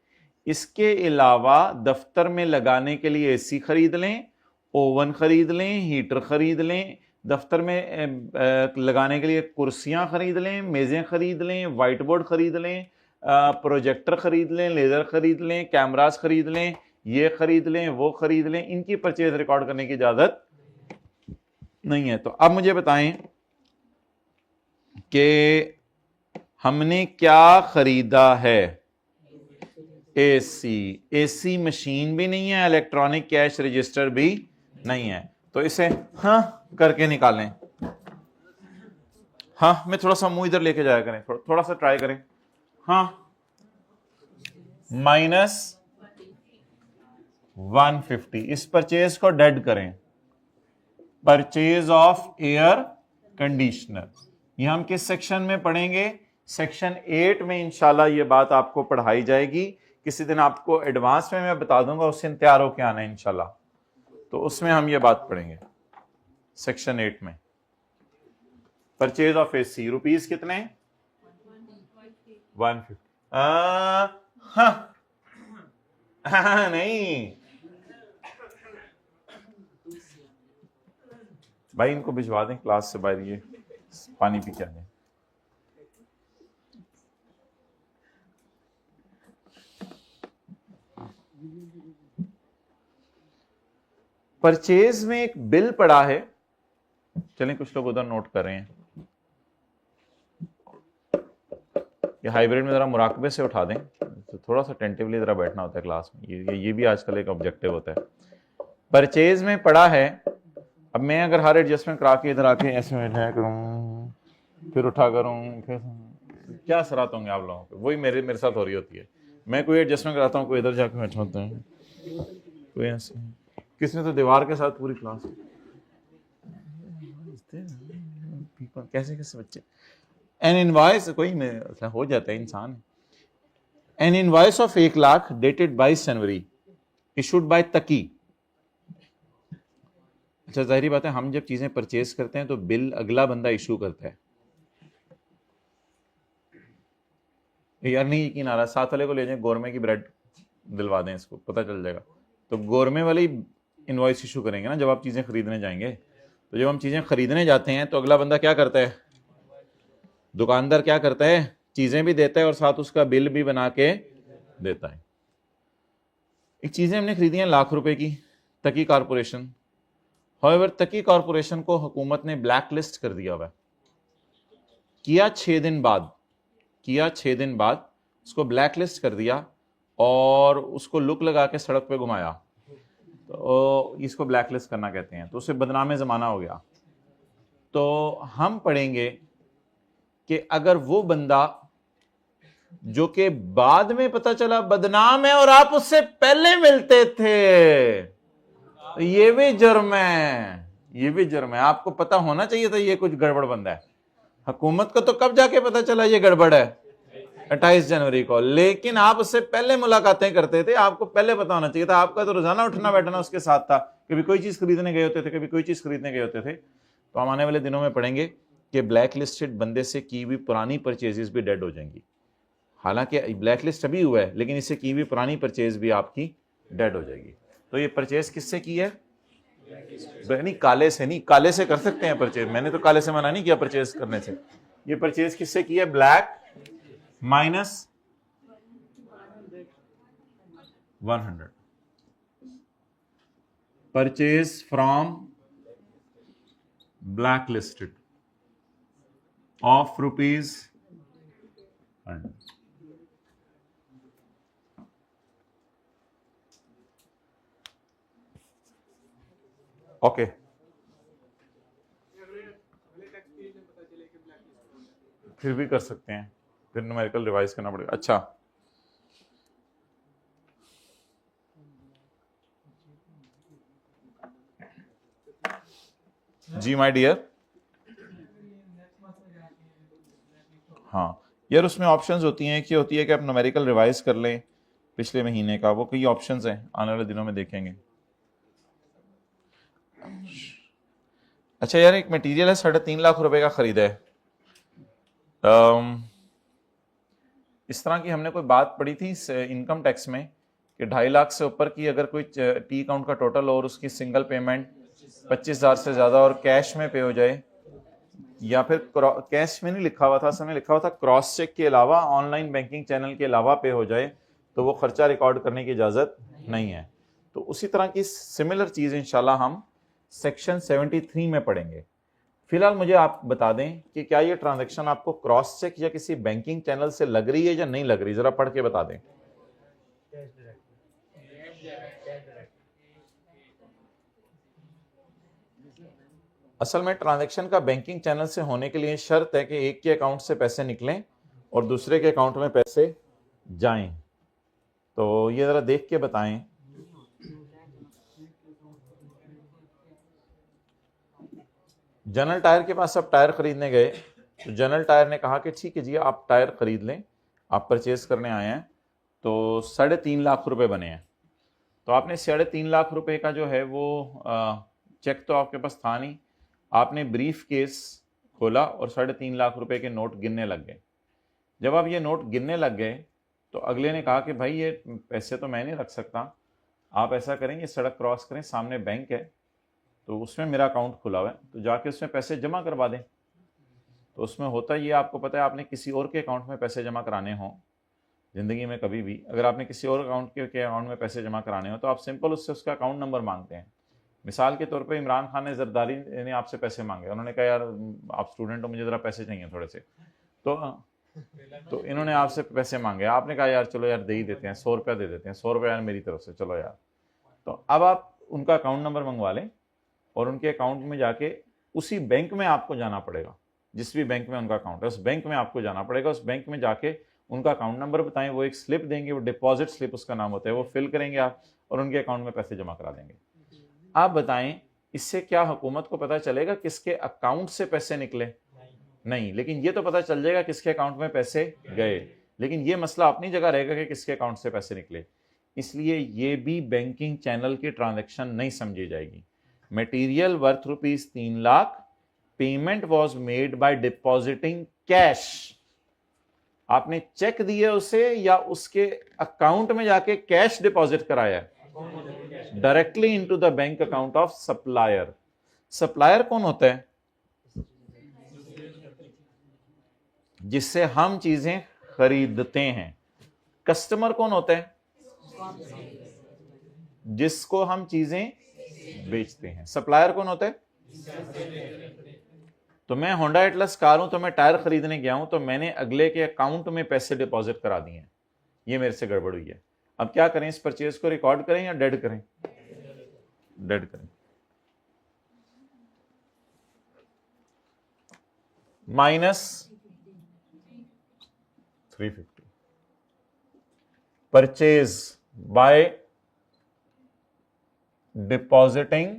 इसके अलावा दफ्तर में लगाने के लिए AC खरीद लें, ओवन खरीद लें, हीटर खरीद लें, दफ्तर में लगाने के लिए कुर्सियां खरीद लें, मेजें खरीद लें, वाइट बोर्ड खरीद लें, प्रोजेक्टर खरीद लें, लेजर खरीद लें, कैमरास खरीद लें, ये खरीद लें, वो खरीद लें, इनकी परचेज रिकॉर्ड करने की इजाजत नहीं है। तो अब मुझे बताएं कि हमने क्या खरीदा है? एसी। एसी मशीन भी नहीं है, इलेक्ट्रॉनिक कैश रजिस्टर भी नहीं है, तो इसे हाँ करके निकालें। हाँ, मैं थोड़ा सा मुंह इधर लेके जाया करें, थोड़ा सा ट्राई करें। हाँ, -150। इस परचेज को डेड करें। परचेज ऑफ एयर कंडीशनर, ये हम किस सेक्शन में पढ़ेंगे? सेक्शन 8 में इंशाल्लाह ये बात आपको पढ़ाई जाएगी। किसी दिन आपको एडवांस में मैं बता दूंगा, उससे तैयार होकर आना है इंशाल्लाह, तो उसमें हम ये बात पढ़ेंगे सेक्शन 8 में। परचेज ऑफ एसी, रुपीस कितने? 150। हाँ नहीं भाई, इनको भिजवा दें क्लास से बाहर, ये पानी पी के आ जाए। परचेज में एक बिल पड़ा है, चलें कुछ लोग उधर नोट कर रहे हैं। ये हाइब्रिड में जरा मुराकबे से उठा दें, तो थोड़ा सा टेंटिवली जरा बैठना होता है क्लास में, ये भी आजकल एक ऑब्जेक्टिव होता है। परचेज में पड़ा है, अब मैं अगर हर एडजस्टमेंट करा के इधर आके ऐसे बैठा करूं, फिर उठा करूं, फिर क्या असरात होंगे आप लोगों पे? वही मेरे साथ हो रही होती है। मैं कोई एडजस्टमेंट कराता हूँ, कोई इधर जाके बैठा होता है, कोई ऐसे। किसने तो दीवार के साथ पूरी क्लास, कैसे कैसे बच्चे। एन इनवॉइस, कोई हो जाता है इंसान। An invoice of 1 lakh dated 22 जनवरी इशूड बाय तकी। अच्छा, जाहिर बात है हम जब चीजें परचेज करते हैं तो बिल अगला बंदा इशू करता है। यार नहीं यकीन आ रहा, साथ वाले को ले जाए गोरमे की ब्रेड दिलवा दें, इसको पता चल जाएगा। तो गोरमे वाले इनवॉइस इशू करेंगे ना जब आप चीजें खरीदने जाएंगे। तो जब हम चीजें खरीदने जाते हैं तो अगला बंदा क्या करता है? दुकानदार क्या करता है? चीजें भी देता है और साथ उसका बिल भी बना के देता है। एक चीजें हमने खरीदी हैं लाख रुपए की, तकी कारपोरेशन। हाउएवर तकी कारपोरेशन को हुकूमत ने ब्लैक लिस्ट कर दिया हुआ है। किया 6 दिन बाद उसको ब्लैक लिस्ट कर दिया और उसको लुक लगा के सड़क पे घुमाया, तो इसको ब्लैक लिस्ट करना कहते हैं। तो उसे बदनाम जमाना हो गया। तो हम पढ़ेंगे कि अगर वो बंदा जो कि बाद में पता चला बदनाम है और आप उससे पहले मिलते थे, तो ये भी जुर्म है, ये भी जुर्म है। आपको पता होना चाहिए था ये कुछ गड़बड़ बंदा है। हुकूमत को तो कब जाके पता चला ये गड़बड़ है? 28 जनवरी को। लेकिन आप उससे पहले मुलाकातें करते थे, आपको पहले पता होना चाहिए था। आपका तो रोजाना उठना बैठना उसके साथ था, कभी कोई चीज खरीदने गए होते थे, कभी कोई चीज खरीदने गए होते थे। तो हम आने वाले दिनों में पढ़ेंगे कि ब्लैक लिस्टेड बंदे से की हुई पुरानी परचेजेस भी डेड हो जाएंगी। हालांकि ब्लैक लिस्ट अभी हुआ है, लेकिन इससे की हुई पुरानी परचेज भी आपकी डेड हो जाएगी। तो ये परचेज किससे की है? नहीं काले से, नहीं काले से कर सकते हैं परचेज, मैंने तो काले से मना नहीं किया परचेज करने से। ये परचेज किससे की है? Black -100। Purchase from black listed of ₹100। Okay, फिर भी कर सकते हैं, फिर न्यूमेरिकल रिवाइज करना पड़ेगा। अच्छा, जी माय डियर। हाँ यार, उसमें ऑप्शंस होती हैं कि होती है कि आप न्यूमेरिकल रिवाइज कर लें पिछले महीने का, वो कई ऑप्शंस हैं, आने वाले दिनों में देखेंगे। अच्छा यार, एक मटेरियल है 3.5 लाख रुपए का खरीदा है। इस तरह की हमने कोई बात पढ़ी थी इनकम टैक्स में कि 2.5 लाख से ऊपर की अगर कोई टी अकाउंट का टोटल और उसकी सिंगल पेमेंट 25,000 से ज्यादा और कैश में पे हो जाए, या फिर कैश में नहीं लिखा हुआ था, समय लिखा हुआ था क्रॉस चेक के अलावा ऑनलाइन बैंकिंग चैनल के अलावा पे हो जाए, तो वो खर्चा रिकॉर्ड करने की इजाजत नहीं है। तो उसी तरह की सिमिलर चीज इंशाल्लाह हम सेक्शन 73 में पढ़ेंगे। फिलहाल मुझे आप बता दें कि क्या ये ट्रांजैक्शन आपको क्रॉस चेक या किसी बैंकिंग चैनल से लग रही है या नहीं लग रही, जरा पढ़ के बता दें। असल में ट्रांजैक्शन का बैंकिंग चैनल से होने के लिए शर्त है कि एक के अकाउंट से पैसे निकलें और दूसरे के अकाउंट में पैसे जाएं। तो ये जरा देख के बताएं। जनरल टायर के पास आप टायर खरीदने गए तो जनरल टायर ने कहा कि ठीक है जी आप टायर खरीद लें, आप परचेज करने आए हैं, तो 3.5 लाख रुपए बने हैं। तो आपने 3.5 लाख रुपए का जो है वो चेक तो आपके पास था नहीं, आपने ब्रीफ केस खोला और 3.5 लाख रुपए के नोट गिनने लग गए। जब आप ये नोट गिनने लग गए तो अगले ने कहा कि भाई ये पैसे तो मैं नहीं रख सकता, आप ऐसा करें ये सड़क क्रॉस करें, सामने बैंक है तो उसमें मेरा अकाउंट खुला हुआ है, तो जाके उसमें पैसे जमा करवा दें। तो उसमें होता ये आपको पता है, आपने किसी और के अकाउंट में पैसे जमा कराने हों ज़िंदगी में कभी भी, अगर आपने किसी और अकाउंट के अकाउंट में पैसे जमा कराने हो तो आप सिंपल उससे उसका अकाउंट नंबर मांगते हैं। मिसाल के तौर पे इमरान खान ने जरदारी ने आपसे पैसे मांगे, उन्होंने कहा यार आप स्टूडेंट हो, मुझे ज़रा पैसे चाहिए थोड़े से, तो इन्होंने आपसे पैसे मांगे, आपने कहा यार चलो यार दे ही देते हैं, 100 रुपया दे देते हैं, 100 रुपया यार मेरी तरफ से, चलो यार। तो अब आप उनका अकाउंट नंबर मंगवा लें और उनके अकाउंट में जाके उसी बैंक में आपको जाना पड़ेगा, जिस भी बैंक में उनका अकाउंट है उस बैंक में आपको जाना पड़ेगा। उस बैंक में जाके उनका अकाउंट नंबर बताएं, वो एक स्लिप देंगे, वो डिपॉजिट स्लिप उसका नाम होता है, वो फिल करेंगे आप और उनके अकाउंट में पैसे जमा करा देंगे। आप बताएं इससे क्या हुकूमत को पता चलेगा किसके अकाउंट से पैसे निकले? नहीं, लेकिन ये तो पता चल जाएगा किसके अकाउंट में पैसे गए, लेकिन ये मसला अपनी जगह रहेगा कि किसके अकाउंट से पैसे निकले। इसलिए ये भी बैंकिंग चैनल की ट्रांजैक्शन नहीं समझी जाएगी। Material worth ₹3 lakh, payment was made by depositing cash, आपने चेक दिए उसे या उसके अकाउंट में जाके कैश डिपॉजिट कराया directly into the bank account of supplier. Supplier कौन होता है? जिससे हम चीजें खरीदते हैं। कस्टमर कौन होता है? जिसको हम चीजें बेचते हैं। सप्लायर कौन होता है? तो मैं होंडा एटलस कार हूं, तो मैं टायर खरीदने गया हूं, तो मैंने अगले के अकाउंट में पैसे डिपॉजिट करा दिए हैं, ये मेरे से गड़बड़ हुई है। अब क्या करें, इस परचेज को रिकॉर्ड करें या डेड करें? डेड करें। -350 purchase by depositing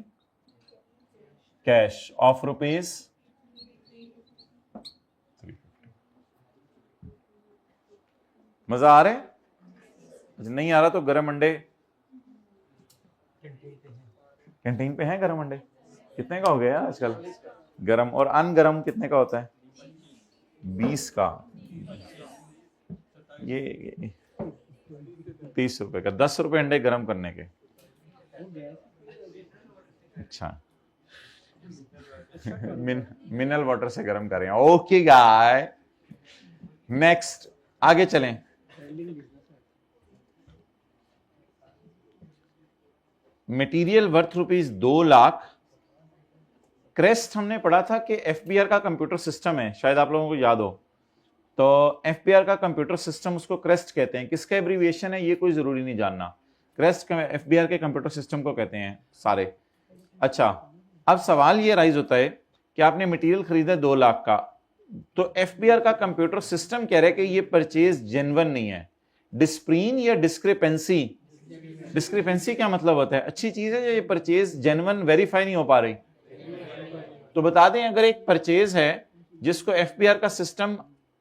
cash of ₹350। मजा आ रहा है? नहीं आ रहा तो गरम अंडे कैंटीन पे हैं। गरम अंडे कितने का हो गया आजकल? गरम और अनगरम कितने का होता है? 20 का। ये 30 रुपए का, 10 रुपए अंडे गरम करने के। अच्छा मिनरल वाटर से गरम कर रहे हैं। ओके गाय, नेक्स्ट आगे चलें। Material worth ₹2 lakh. क्रेस्ट हमने पढ़ा था कि एफबीआर का कंप्यूटर सिस्टम है, शायद आप लोगों को याद हो। तो एफबीआर का कंप्यूटर सिस्टम, उसको क्रेस्ट कहते हैं। किसका एब्रीविएशन है ये कोई जरूरी नहीं जानना, क्रेस्ट एफबीआर के कंप्यूटर सिस्टम को कहते हैं सारे। अच्छा, अब सवाल ये राइज होता है कि आपने मटेरियल खरीदा 2 लाख का, तो एफबीआर का कंप्यूटर सिस्टम कह रहा है कि ये परचेज जेन्युइन नहीं है। डिस्प्रीन या डिस्क्रिपेंसी? डिस्क्रिपेंसी क्या मतलब होता है? अच्छी चीज है या ये परचेज जेन्युइन वेरीफाई नहीं हो पा रही? तो बता दें, अगर एक परचेज है जिसको एफबीआर का सिस्टम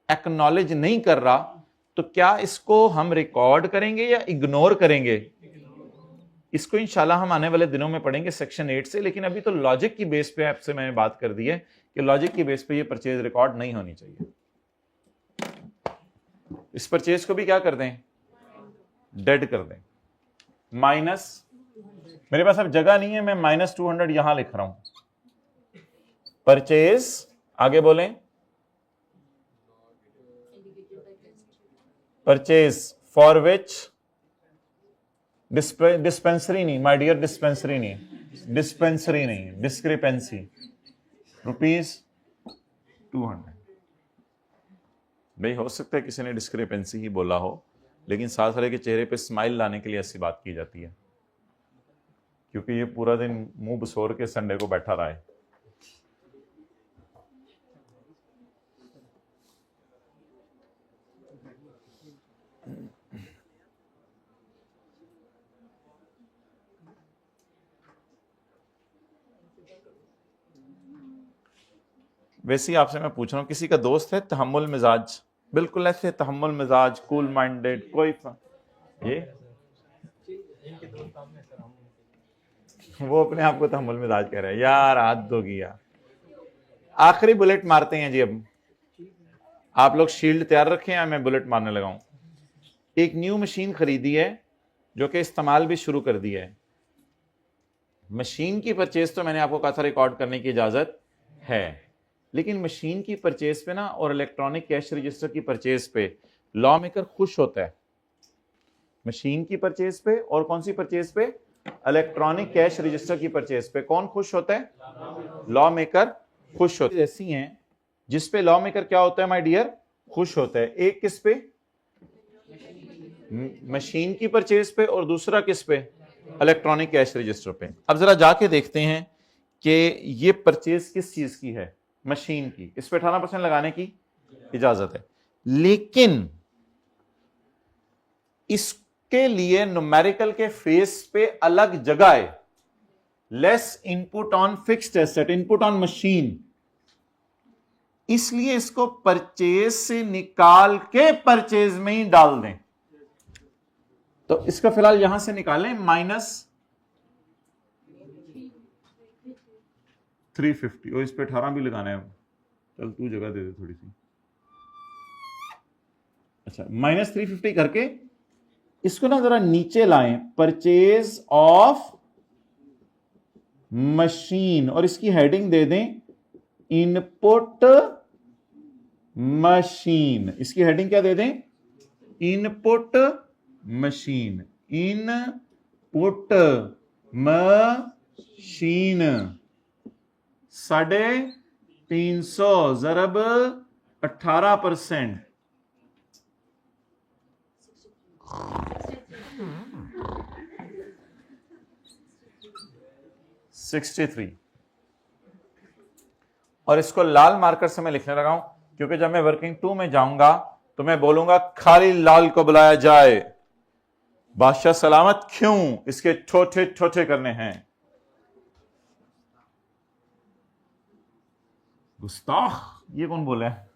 एक्नॉलेज नहीं कर रहा, तो क्या इसको हम रिकॉर्ड करेंगे या इग्नोर करेंगे? इसको इंशाल्लाह हम आने वाले दिनों में पढ़ेंगे सेक्शन 8 से, लेकिन अभी तो लॉजिक की बेस पे आपसे मैंने बात कर दी है कि लॉजिक की बेस पे ये परचेज रिकॉर्ड नहीं होनी चाहिए। इस परचेज को भी क्या कर दें? डेड कर दें। माइनस, मेरे पास अब जगह नहीं है, मैं -200 यहां लिख रहा हूं। परचेज, आगे बोलें। परचेज फॉर विच डिस्पेंसरी नहीं, माय डियर, डिस्पेंसरी नहीं, डिस्पेंसरी नहीं, डिस्क्रिपेंसी। ₹200। भाई हो सकता है किसी ने डिस्क्रिपेंसी ही बोला हो, लेकिन साथ वाले के चेहरे पे स्माइल लाने के लिए ऐसी बात की जाती है, क्योंकि ये पूरा दिन मुंह बसोर के संडे को बैठा रहा है। वैसे ही आपसे मैं पूछ रहा हूँ, किसी का दोस्त है तहम्मुल मिजाज, बिल्कुल ऐसे तहम्मुल मिजाज, कूल माइंडेड, कोई ये वो अपने आप को तहम्मुल मिजाज कह रहा है यार, हाथ दोगी यार। आखिरी बुलेट मारते हैं जी। अब आप लोग शील्ड तैयार रखें या मैं बुलेट मारने लगाऊं। एक न्यू मशीन खरीदी है जो कि इस्तेमाल भी शुरू कर दिया है। मशीन की परचेज तो मैंने आपको कहा था रिकॉर्ड करने की इजाजत है, लेकिन मशीन की परचेज पे ना और इलेक्ट्रॉनिक कैश रजिस्टर की परचेज पे लॉ मेकर खुश होता है। मशीन की परचेज पे और कौन सी परचेज पे? इलेक्ट्रॉनिक कैश रजिस्टर की परचेज पे कौन खुश होता है? लॉ मेकर खुश होता है। ऐसी हैं जिस पे लॉ मेकर क्या होता है माय डियर? खुश होता है। एक किस पे? मशीन की परचेज पे, और दूसरा किस पे? इलेक्ट्रॉनिक कैश रजिस्टर पे। अब जरा जाके देखते हैं कि ये परचेज किस चीज की है? मशीन की। इस पे 18% लगाने की इजाजत है, लेकिन इसके लिए न्यूमेरिकल के फेस पे अलग जगह है। Less input on fixed asset, input on machine, इसलिए इसको परचेज से निकाल के परचेज में ही डाल दें। तो इसका फिलहाल यहां से निकालें -350, और इस पे 18 भी लगाना है। चल तू जगह दे दे थोड़ी सी। अच्छा, -350 करके इसको ना जरा नीचे लाएं, परचेज ऑफ मशीन, और इसकी हेडिंग दे दें इनपुट मशीन। इसकी हेडिंग क्या दे दें? Input machine. Input machine 350 ज़रब 18%, 63। और इसको लाल मार्कर से मैं लिखने लगा हूं, क्योंकि जब मैं वर्किंग 2 में जाऊंगा तो मैं बोलूंगा खाली लाल को बुलाया जाए। बादशाह सलामत क्यों? इसके छोटे छोटे करने हैं। गुस्ताख, ये कौन बोला है?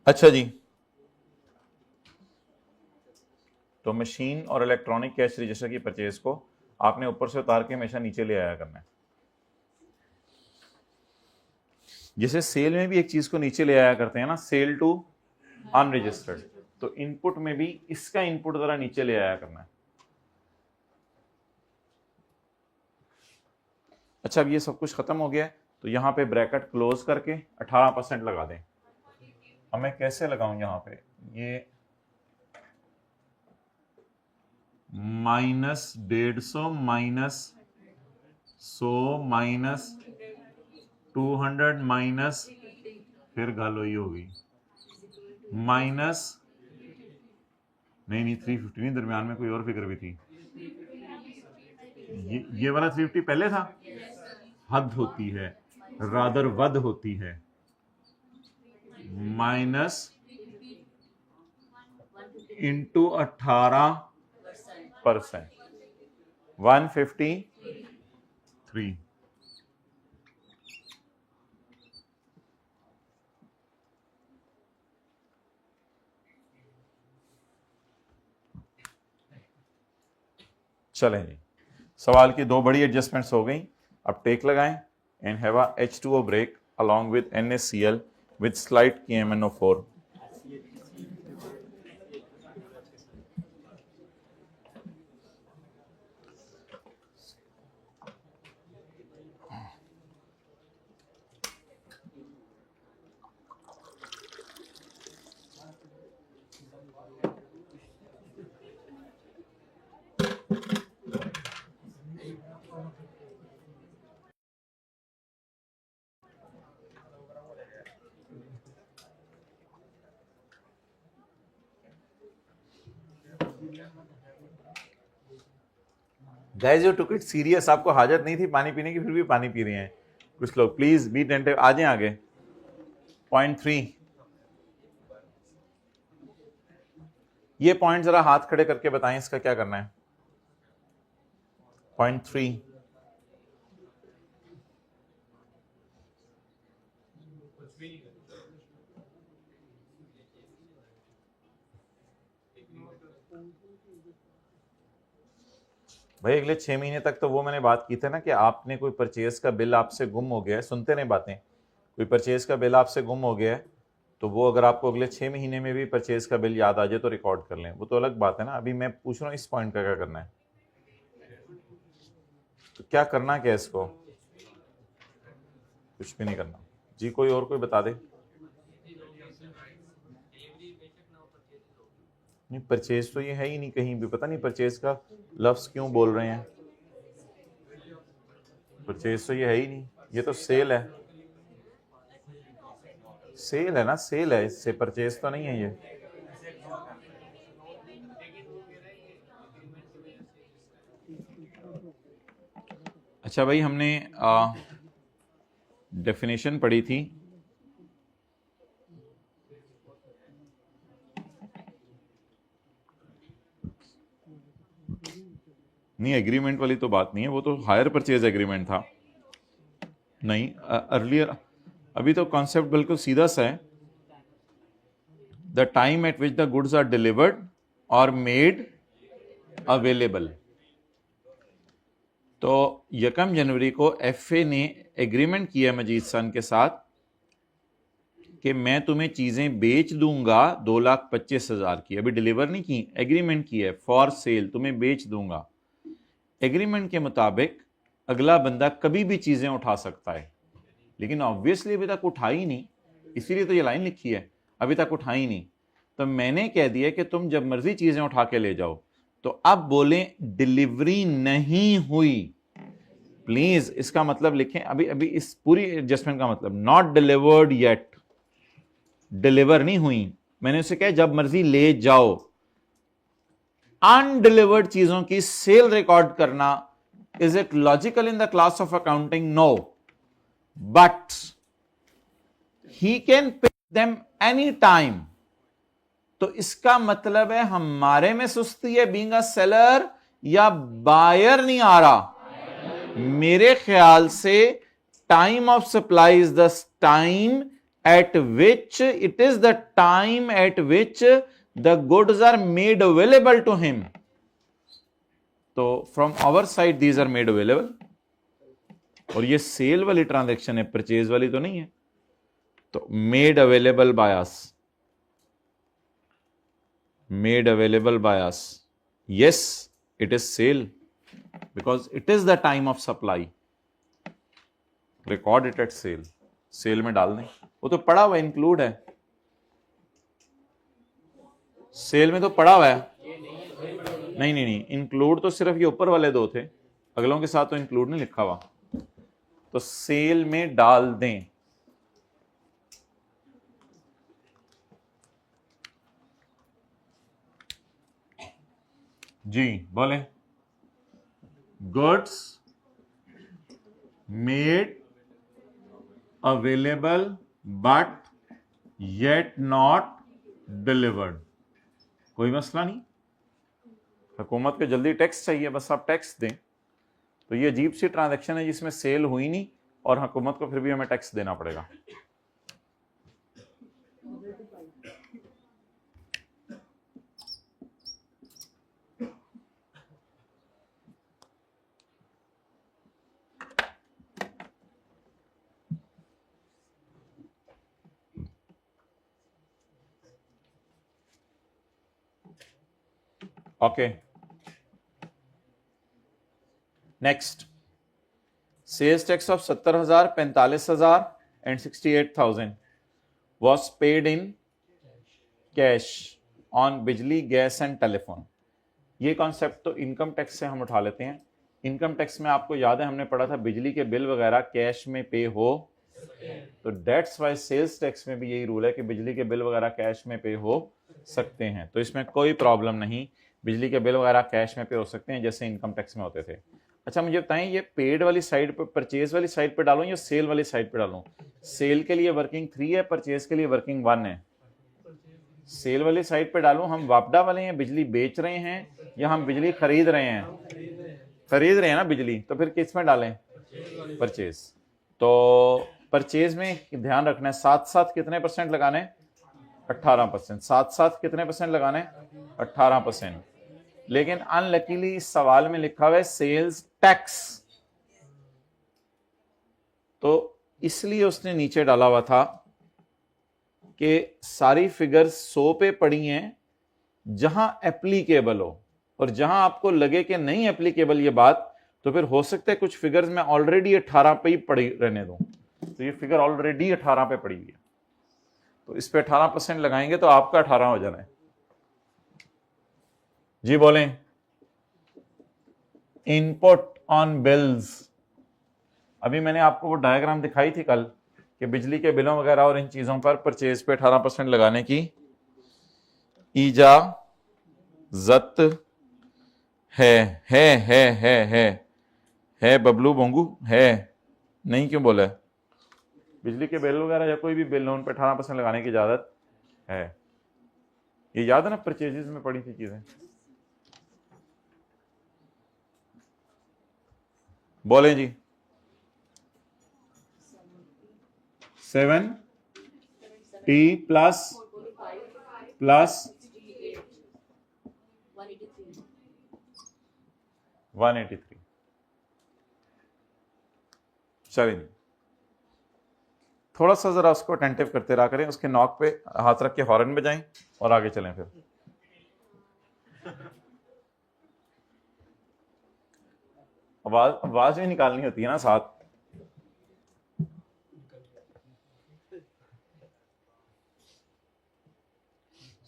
अच्छा जी, तो मशीन और इलेक्ट्रॉनिक कैश रजिस्टर की परचेज को आपने ऊपर से उतार के हमेशा नीचे ले आया करना है। जैसे सेल में भी एक चीज को नीचे ले आया करते हैं ना, सेल टू अनरजिस्टर्ड, तो इनपुट में भी इसका इनपुट जरा नीचे ले आया करना है। अच्छा, अब ये सब कुछ खत्म हो गया है, तो यहां पे ब्रैकेट क्लोज करके 18% लगा दें। अब मैं कैसे लगाऊं? यहां पे ये -150 -100 -200 फिर गालो ही होगी माइनस, नहीं 350 नहीं, दरमियान में कोई और फिगर भी थी। ये वाला 350 पहले था। हद होती है, रादर वध होती है, माइनस इंटू 18%, 153। चलें जी, सवाल की दो बड़ी एडजस्टमेंट्स हो गई। अब टेक लगाएं and have a H2O break along with NaCl with slight KMnO4। Guys you took it serious, आपको हाजत नहीं थी पानी पीने की, फिर भी पानी पी रहे हैं कुछ लोग। प्लीज बी टेंटिव, आ जाएं आगे। पॉइंट 3, ये पॉइंट जरा हाथ खड़े करके बताएं इसका क्या करना है। पॉइंट 3, भाई अगले 6 महीने तक तो वो मैंने बात की थी ना कि आपने कोई परचेज का बिल आपसे गुम हो गया है, सुनते नहीं बातें, कोई परचेज का बिल आपसे गुम हो गया है तो वो अगर आपको अगले 6 महीने में भी परचेज का बिल याद आ जाए तो रिकॉर्ड कर लें, वो तो अलग बात है ना। अभी मैं पूछ रहा हूँ इस पॉइंट का क्या करना है, तो क्या करना क्या है इसको, कुछ भी नहीं करना जी। कोई और कोई बता दे। नहीं परचेज तो ये है ही नहीं कहीं भी, पता नहीं परचेज का लफ्ज क्यों बोल रहे हैं, परचेज तो ये है ही नहीं, ये तो सेल है, सेल है ना, सेल है, इससे परचेज तो नहीं है ये। अच्छा भाई हमने डेफिनेशन पढ़ी थी, नहीं एग्रीमेंट वाली तो बात नहीं है, वो तो हायर परचेज एग्रीमेंट था। नहीं अर्लियर, अभी तो कॉन्सेप्ट बिल्कुल सीधा सा है, the time at which the goods are delivered और मेड अवेलेबल। तो 1 जनवरी को एफए ने एग्रीमेंट किया मजीद सन के साथ कि मैं तुम्हें चीजें बेच दूंगा 2,25,000 की, अभी डिलीवर नहीं की, एग्रीमेंट की है फॉर सेल, तुम्हें बेच दूंगा। एग्रीमेंट के मुताबिक अगला बंदा कभी भी चीजें उठा सकता है, लेकिन ऑब्वियसली अभी तक उठा ही नहीं, इसीलिए तो ये लाइन लिखी है, अभी तक उठा ही नहीं। तो मैंने कह दिया कि तुम जब मर्जी चीजें उठा के ले जाओ, तो अब बोलें डिलीवरी नहीं हुई, प्लीज इसका मतलब लिखें, अभी अभी इस पूरी एडजस्टमेंट का मतलब नॉट डिलीवर्ड येट, डिलीवर नहीं हुई, मैंने उसे कहा जब मर्जी ले जाओ। अनडिलीवर्ड चीजों की सेल रिकॉर्ड करना, is it logical in the class of accounting? No, but he can pay them any time. तो इसका मतलब है हमारे में सुस्ती है बीइंग अ सेलर, या बायर नहीं आ रहा? मेरे ख्याल से time of supply is the time at which it is the time at which the goods are made available to him. तो from our side these are made available, और ये सेल वाली ट्रांजैक्शन है, परचेज वाली तो नहीं है। तो made available by us, made available by us, yes it is sale because it is the time of supply, record it at sale, sale में डाल दें, वो तो पड़ा हुआ इंक्लूड है, सेल में तो पड़ा हुआ है। नहीं नहीं नहीं, इंक्लूड तो सिर्फ ये ऊपर वाले 2 थे, अगलों के साथ तो इंक्लूड नहीं लिखा हुआ, तो सेल में डाल दें। जी बोले, goods made available but yet not delivered, कोई मसला नहीं, हुकूमत को जल्दी टैक्स चाहिए, बस आप टैक्स दें। तो ये अजीब सी ट्रांजैक्शन है जिसमें सेल हुई नहीं और हुकूमत को फिर भी हमें टैक्स देना पड़ेगा। Okay next, sales tax of 70,000, 45,000 and 68,000 was paid in cash on बिजली, गैस एंड टेलीफोन। ये कॉन्सेप्ट तो इनकम टैक्स से हम उठा लेते हैं। इनकम टैक्स में आपको याद है हमने पढ़ा था बिजली के बिल वगैरह कैश में पे हो, तो डेट्स वाइज सेल्स टैक्स में भी यही रूल है कि बिजली के बिल वगैरह कैश में पे हो सकते हैं, तो इसमें कोई प्रॉब्लम नहीं। बिजली के बिल वगैरह कैश में पे हो सकते हैं जैसे इनकम टैक्स में होते थे। अच्छा मुझे बताएं, ये पेड वाली साइड पे, परचेज वाली साइड पे डालूं या सेल वाली साइड पे डालूं? सेल के लिए वर्किंग 3 है, परचेज के लिए वर्किंग 1 है। सेल वाली साइड पे डालूं, हम वापडा वाले हैं, बिजली बेच रहे हैं या हम बिजली खरीद रहे हैं? खरीद रहे हैं ना बिजली, तो फिर किस में डालें? परचेज। तो परचेज में ध्यान रखना है, साथ साथ कितने परसेंट लगाने? 18%। साथ साथ कितने परसेंट लगाने? 18%। लेकिन अनलकीली इस सवाल में लिखा हुआ है सेल्स टैक्स, तो इसलिए उसने नीचे डाला हुआ था कि सारी फिगर्स 100 पे पड़ी हैं जहां एप्लीकेबल हो, और जहां आपको लगे कि नहीं एप्लीकेबल ये बात, तो फिर हो सकता है कुछ फिगर्स मैं ऑलरेडी 18 पे ही पड़ी रहने दूं। तो ये फिगर ऑलरेडी 18 पे पड़ी हुई है, तो इस पे 18% लगाएंगे तो आपका 18 हो जाना है। जी बोलें। इनपुट ऑन बिल्स, अभी मैंने आपको वो डायग्राम दिखाई थी कल कि बिजली के बिलों वगैरह और इन चीजों पर परचेज पे 18% लगाने की इजाजत है बबलू बोंगू है। नहीं क्यों बोला? बिजली के बिल वगैरह या कोई भी बिल उन पे 18% लगाने की इजाजत है। ये याद है ना, परचेजेस में पड़ी थी चीजें। बोले जी। 7T plus 183। चलिए थोड़ा सा जरा उसको अटेंटिव करते रहा करें, उसके नॉक पे हाथ रख के हॉर्न बजाएं और आगे चलें। फिर आवाज भी निकालनी होती है ना साथ।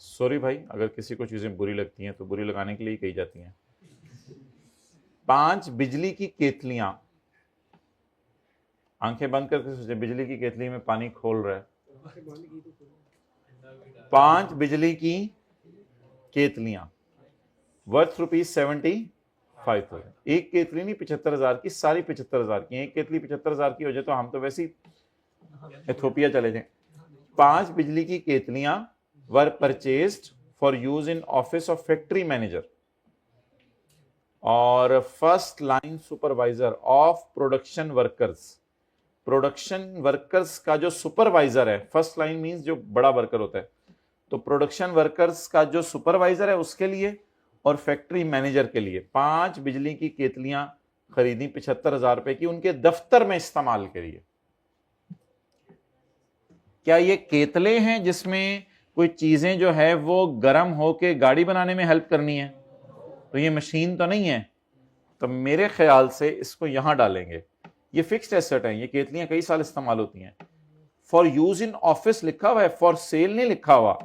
सॉरी भाई, अगर किसी को चीजें बुरी लगती हैं तो बुरी लगाने के लिए ही कही जाती हैं। 5 बिजली की केतलियां, आंखें बंद करके सोचे, बिजली की केतली में पानी खोल रहा है। 5 बिजली की केतलियां वर्थ ₹75,000। एक केतली नहीं 75,000 की, सारी 75,000 की। एक केतली 75,000 की हो जाए तो हम तो वैसे ही इथोपिया चले जाएं। 5 बिजली की केतलियां were purchased for use in office of factory manager और first line supervisor of production workers. Production workers का जो सुपरवाइजर है, फर्स्ट लाइन मींस जो बड़ा वर्कर होता है, तो प्रोडक्शन वर्कर्स का जो सुपरवाइजर है उसके लिए और फैक्ट्री मैनेजर के लिए 5 बिजली की केतलियां खरीदी 75,000 रुपए की, उनके दफ्तर में इस्तेमाल के लिए। क्या ये केतले हैं जिसमें कोई चीजें जो है वो गर्म होके गाड़ी बनाने में हेल्प करनी है? तो ये मशीन तो नहीं है, तो मेरे ख्याल से इसको यहां डालेंगे। ये फिक्स्ड एसेट है, ये केतलियां कई साल इस्तेमाल होती हैं। फॉर यूज इन ऑफिस लिखा हुआ है, फॉर सेल नहीं लिखा हुआ।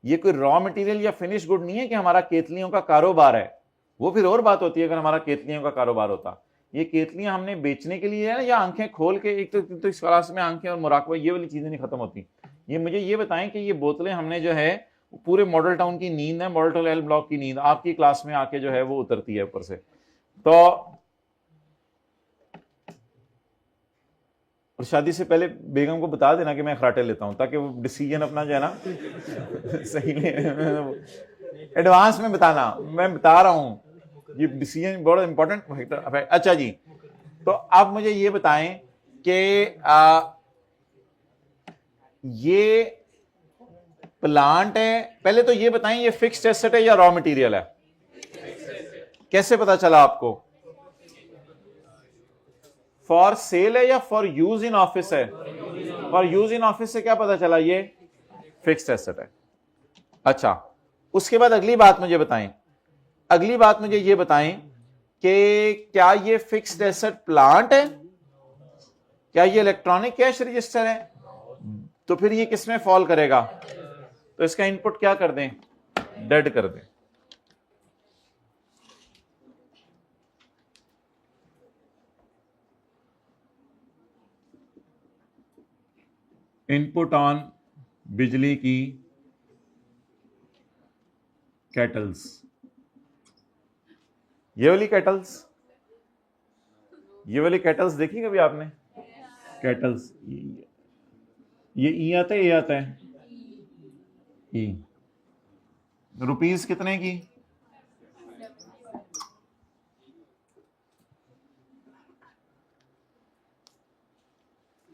ये कोई रॉ मटेरियल या फिनिश गुड नहीं है कि हमारा केतलियों का कारोबार है। वो फिर और बात होती है अगर हमारा केतलियों का कारोबार होता। ये केतलियां हमने बेचने के लिए है या आंखें खोल के, एक तो इस क्लास में आंखें और मुराकबा ये वाली चीजें नहीं खत्म होती। ये मुझे ये बताएं कि ये बोतलें हमने जो है पूरे मॉडल टाउन की नींद है, मॉडल टाउन एल ब्लॉक की नींद आपकी क्लास में आके जो है वो उतरती है ऊपर से। तो और शादी से पहले बेगम को बता देना कि मैं खराटे लेता हूं, ताकि वो डिसीजन अपना जो है ना सही ले। एडवांस में बताना, मैं बता रहा हूं ये डिसीजन बहुत इंपॉर्टेंट फैक्टर। अच्छा जी, तो अब मुझे ये बताएं कि ये प्लांट है, पहले तो ये बताएं ये फिक्स्ड एसेट है या रॉ मटेरियल है? कैसे पता चला आपको? फॉर सेल है या फॉर यूज इन ऑफिस है? फॉर यूज इन ऑफिस से क्या पता चला ये फिक्स्ड एसेट है। अच्छा, उसके बाद अगली बात मुझे बताएं, अगली बात मुझे ये बताएं कि क्या ये फिक्स्ड एसेट प्लांट है? क्या ये इलेक्ट्रॉनिक कैश रजिस्टर है? तो फिर ये किसमें फॉल करेगा? तो इसका इनपुट क्या कर दें? डेड कर दें। इनपुट ऑन बिजली की केटल्स, ये वाली कैटल्स, ये वाली कैटल्स देखी कभी आपने? कैटल्स, ये ई आता है, ये आता है ई। रुपीस कितने की?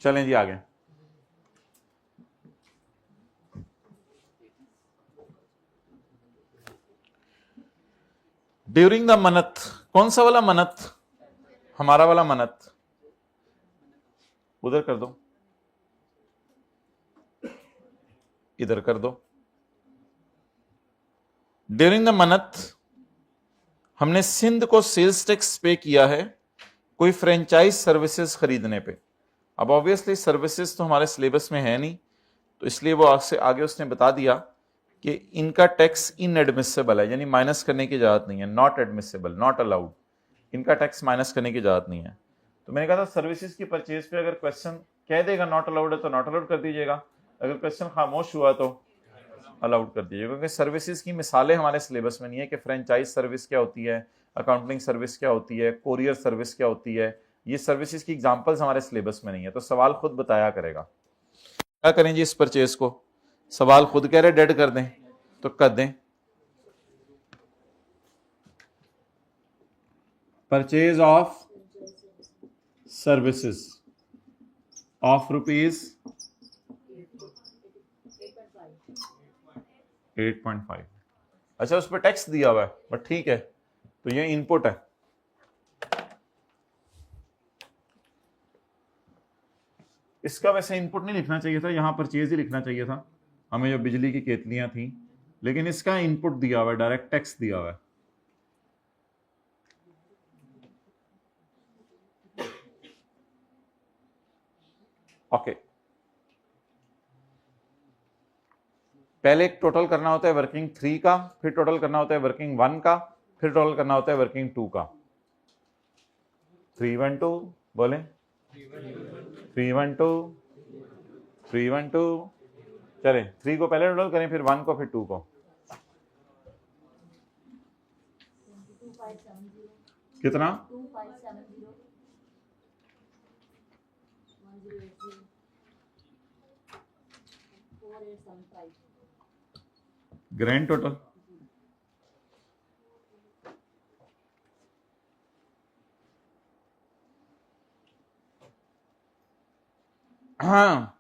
चलें जी आगे। ड्यूरिंग द मनत, कौन सा वाला मनत? हमारा वाला मनत, उधर कर दो, इधर कर दो। ड्यूरिंग द मनत हमने सिंध को सेल्स टैक्स पे किया है कोई फ्रेंचाइज सर्विसेज खरीदने पे। अब ऑब्वियसली सर्विसेज तो हमारे सिलेबस में है नहीं, तो इसलिए वो आगे उसने बता दिया कि इनका टैक्स इनएडमिसिबल है, यानी माइनस करने की इजाजत नहीं है, नॉट एडमिसिबल, नॉट अलाउड, इनका टैक्स माइनस करने की इजाजत नहीं है। तो मैंने कहा था सर्विसेज की परचेज पे अगर क्वेश्चन कह देगा नॉट अलाउड है तो नॉट अलाउड कर दीजिएगा, अगर क्वेश्चन खामोश हुआ तो अलाउड कर दीजिएगा, क्योंकि सर्विसेज की मिसालें हमारे सिलेबस में नहीं है कि फ्रेंचाइज सर्विस क्या होती है, अकाउंटिंग सर्विस क्या होती है, कोरियर सर्विस क्या होती है, ये सर्विसेज की एग्जांपल्स हमारे सिलेबस में नहीं है, तो सवाल खुद बताया करेगा। क्या करें जी इस परचेज को? सवाल खुद कह रहे डेड कर दें तो कर दें। Purchase of services of rupees 8.5। अच्छा उस पर टैक्स दिया हुआ है, बट ठीक है, तो ये इनपुट है। इसका वैसे इनपुट नहीं लिखना चाहिए था, यहां परचेज ही लिखना चाहिए था हमें, जो बिजली की केतलियां थी, लेकिन इसका इनपुट दिया हुआ है, डायरेक्ट टैक्स दिया हुआ है। ओके, पहले एक टोटल करना होता है वर्किंग 3 का, फिर टोटल करना होता है वर्किंग 1 का, फिर टोटल करना होता है वर्किंग 2 का। 312 बोले, 312 312, चले 3 को पहले टोटल करें, फिर 1 को, फिर 2 को। कितना? 2570 ग्रैंड टोटल। हाँ,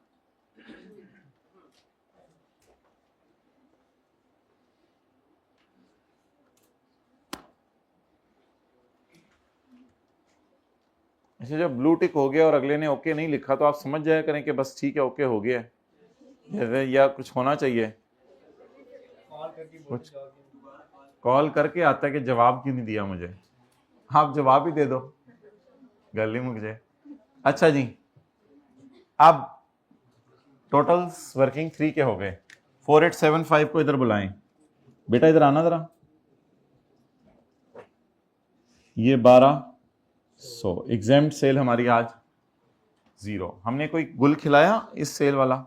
अच्छा जब ब्लू टिक हो गया और अगले ने ओके नहीं लिखा तो आप समझ जाया करें कि बस ठीक है, ओके हो गया है, या कुछ होना चाहिए। कुछ कॉल करके आता है कि जवाब क्यों नहीं दिया मुझे, आप जवाब ही दे दो, गली मुझे। अच्छा जी, अब टोटल्स वर्किंग 3 के हो गए। 4875 को इधर बुलाएं, बेटा इधर आना जरा। ये 1200 एग्जाम्ड सेल हमारी आज 0। हमने कोई गुल खिलाया इस सेल वाला,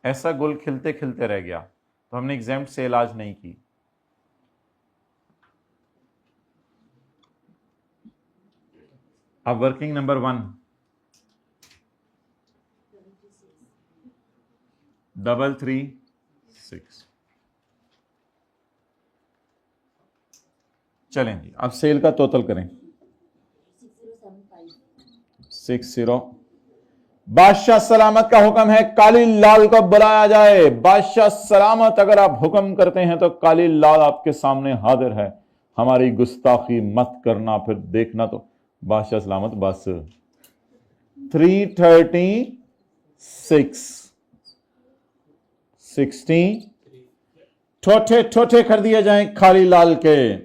ऐसा गुल खिलते खिलते रह गया, तो हमने एग्जाम्ड सेल आज नहीं की। अब वर्किंग नंबर 1 336। चलें जी, अब सेल का टोटल करें। 60। बादशाह सलामत का हुक्म है काली लाल को बुलाया जाए। बादशाह सलामत अगर आप हुक्म करते हैं तो काली लाल आपके सामने हाजिर है, हमारी गुस्ताखी मत करना, फिर देखना तो। बादशाह सलामत बस 336 60 ठोठे ठोठे कर दिए जाएं खाली लाल के।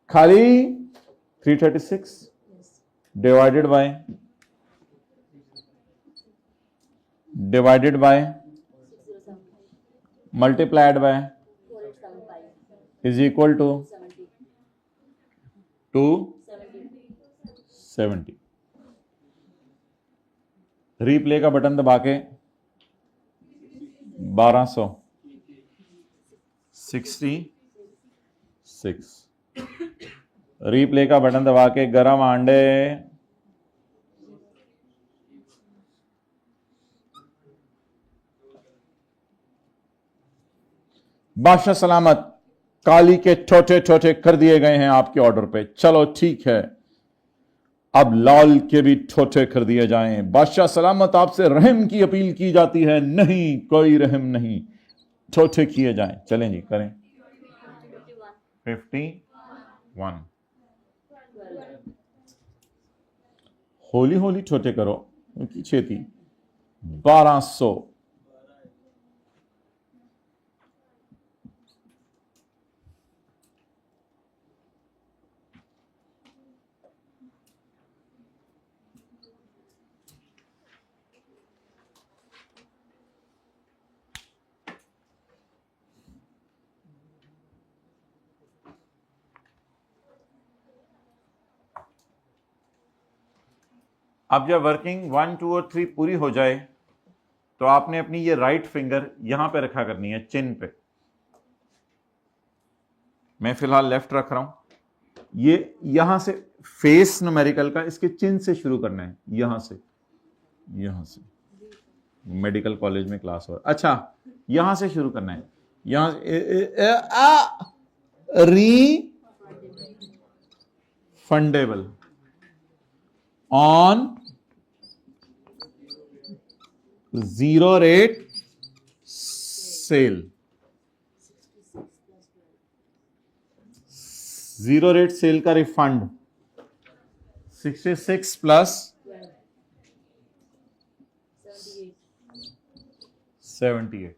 खाली 336 divided by multiplied by is equal to 270। Replay का बटन दबा के 1266 रीप्ले का बटन दबा के गरम अंडे, बादशाह सलामत, काली के छोटे छोटे कर दिए गए हैं आपके ऑर्डर पे। चलो ठीक है, अब लाल के भी ठोठे कर दिए जाएं। बादशाह सलामत, आपसे रहम की अपील की जाती है। नहीं, कोई रहम नहीं, ठोठे किए जाएं। चलें जी, करें। 51 होली होली ठोठे करो, उनकी छेती। 1200 अब जब वर्किंग 1, 2 और 3 पूरी हो जाए तो आपने अपनी ये राइट फिंगर यहां पे रखा करनी है, चिन पे। मैं फिलहाल लेफ्ट रख रहा हूं। ये यहां से फेस न्यूमेरिकल का इसके चिन से शुरू करना है, यहां से मेडिकल कॉलेज में क्लास हो। अच्छा, यहां से शुरू करना है, यहां refundable on 0 rate sale. 0 rate sale का रिफंड 66 प्लस 78।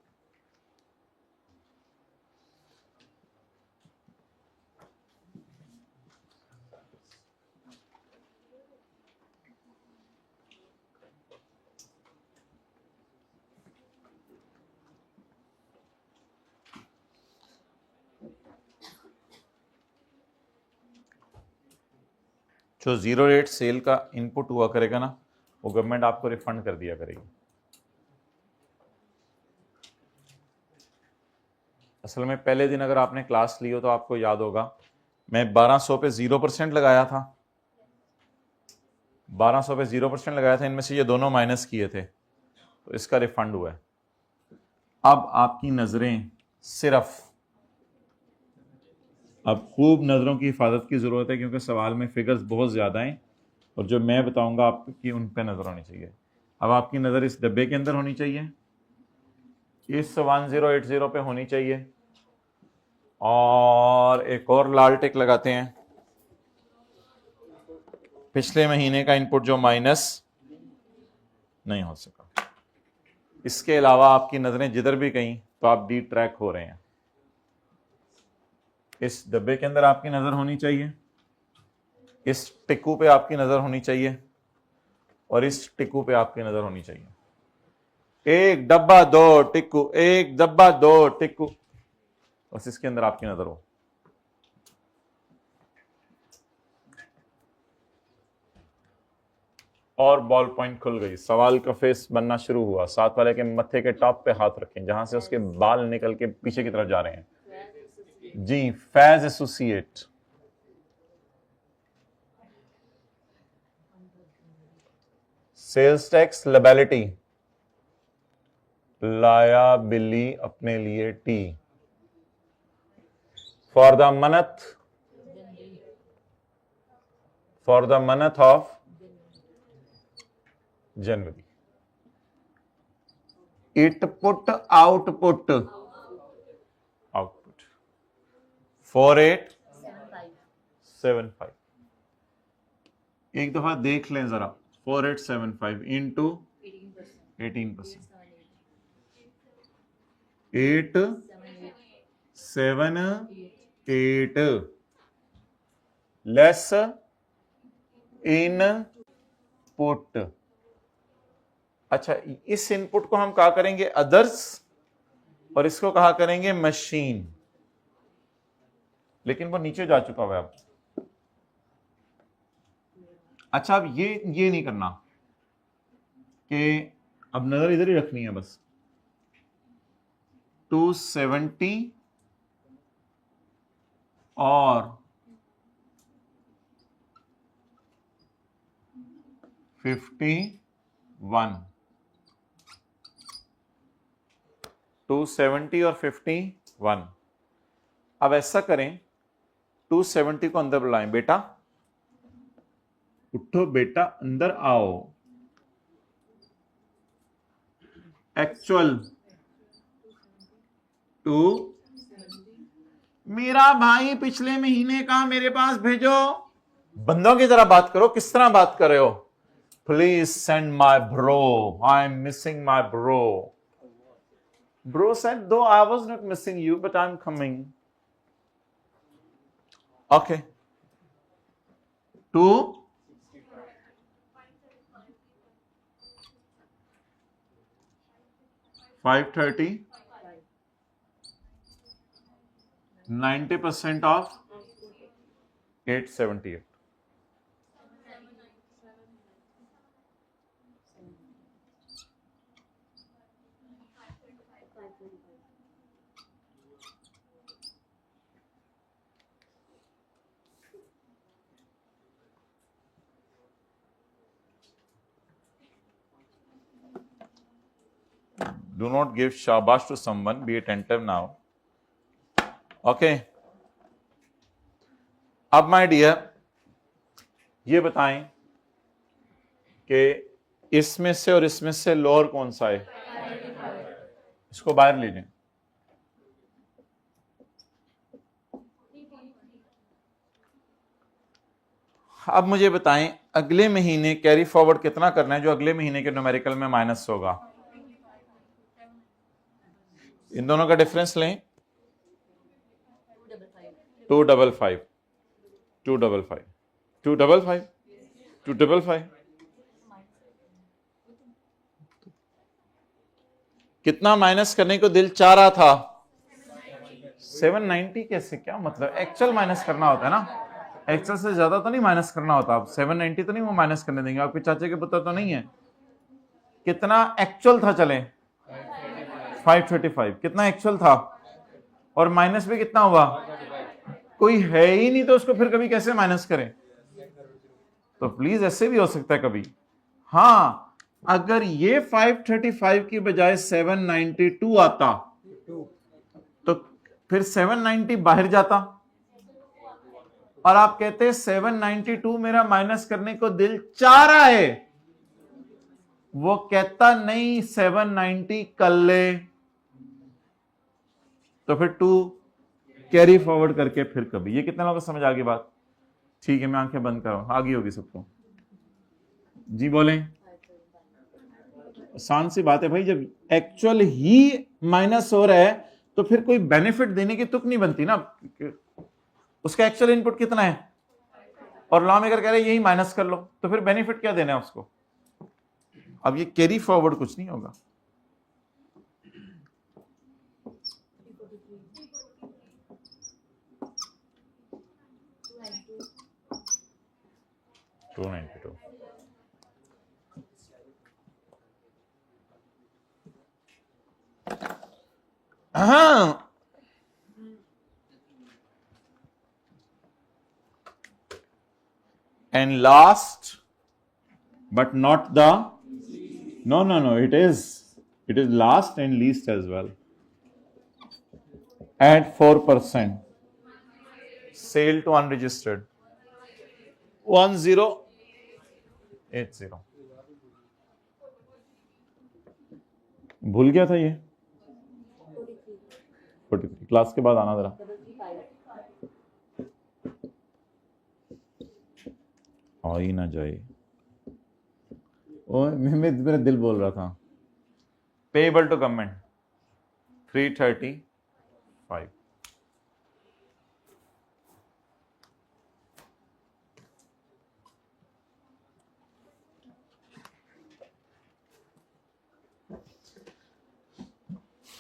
जो 0 रेट सेल का इनपुट हुआ करेगा ना, वो गवर्नमेंट आपको रिफंड कर दिया करेगी। असल में पहले दिन अगर आपने क्लास ली हो तो आपको याद होगा, मैं 1200 पे 0% लगाया था। 1200 पे 0% लगाया था, इनमें से ये दोनों माइनस किए थे, तो इसका रिफंड हुआ है। अब आपकी नजरें सिर्फ, अब खूब नजरों की हिफाजत की जरूरत है क्योंकि सवाल में फिगर्स बहुत ज्यादा हैं और जो मैं बताऊंगा आपकी उन पे नजर होनी चाहिए। अब आपकी नजर इस डब्बे के अंदर होनी चाहिए, इस 1080 पे होनी चाहिए, और एक और लाल टिक लगाते हैं। पिछले महीने का इनपुट जो माइनस नहीं हो सका, इसके अलावा आपकी नजरें जिधर भी गई तो आप डी ट्रैक हो रहे हैं। इस डब्बे के अंदर आपकी नजर होनी चाहिए, इस टिक्कू पे आपकी नजर होनी चाहिए, और इस टिक्कू पे आपकी नजर होनी चाहिए। एक डब्बा दो टिक्कू, एक डब्बा दो टिक्कू, बस इसके अंदर आपकी नजर हो। और बॉल पॉइंट खुल गई, सवाल का फेस बनना शुरू हुआ। साथ वाले के मत्थे के टॉप पे हाथ रखें, जहां से उसके बाल निकल के पीछे की तरफ जा रहे हैं। जी, Faiz associate. Sales tax liability, लाया बिल्ली अपने लिए tea, for the month of January. Input output 4875। एक दफा देख लें जरा, 4875 इंटू 18%, 878 लेस इनपुट। अच्छा, इस इनपुट को हम कहा करेंगे अदर्स और इसको कहा करेंगे मशीन, लेकिन वो नीचे जा चुका हुआ है अब। अच्छा, अब ये नहीं करना कि अब नजर इधर ही रखनी है बस। 270 और 51, 270 और 51। अब ऐसा करें, 270 को अंदर बुलाएं। बेटा उठो, बेटा अंदर आओ। एक्चुअल 2, मेरा भाई पिछले महीने का मेरे पास भेजो। बंदों की तरह बात करो, किस तरह बात कर रहे हो? Please send my bro, I am missing my bro. Bro said, though I was not missing you but I am coming. Okay, 2 530, 90% of 878। Do not give shabash to someone, be attentive now. Okay. अब my dear ये बताएं कि इसमें से और इसमें से lower कौन सा है? इसको बाहर लीजिए। अब मुझे बताएं अगले महीने कैरी फॉरवर्ड कितना करना है जो अगले महीने के न्यूमेरिकल में माइनस होगा? इन दोनों का डिफरेंस लें। 255, 255, 255, 255। कितना माइनस करने को दिल चाह रहा था? 790। कैसे, क्या मतलब? एक्चुअल माइनस करना होता है ना, एक्चुअल से ज्यादा तो नहीं माइनस करना होता। आप 790 तो नहीं वो माइनस करने देंगे, आपके चाचे के पुत्र तो नहीं है। कितना एक्चुअल था? चले 535। कितना एक्चुअल था? और माइनस भी कितना हुआ? कोई है ही नहीं तो उसको फिर कभी कैसे माइनस करें? तो प्लीज ऐसे भी हो सकता है कभी। हाँ, अगर ये 535 की बजाय 792 आता तो फिर 790 बाहर जाता और आप कहते 792 मेरा माइनस करने को दिल चाह रहा है। वो कहता नहीं 790 कर ले, तो फिर 2 कैरी फॉरवर्ड करके फिर कभी। ये कितना लोगों को समझ आ गई बात? ठीक है, मैं आंखें बंद कर रहा हूं, आ गई होगी सबको। जी बोलें। आसान सी बात है भाई, जब एक्चुअल ही माइनस हो रहा है तो फिर कोई बेनिफिट देने की तुक नहीं बनती ना। उसका एक्चुअल इनपुट कितना है और लॉ मेकर कह रहे यही माइनस कर लो, तो फिर बेनिफिट क्या देना है उसको? अब ये कैरी फॉरवर्ड कुछ नहीं होगा। हाँ, and last but not the no it is last and least as well. Add 4% sale to unregistered 1080। भूल गया था ये 43। क्लास के बाद आना जरा। आ ही ना जाए। मेरा दिल बोल रहा था। Payable to government 335।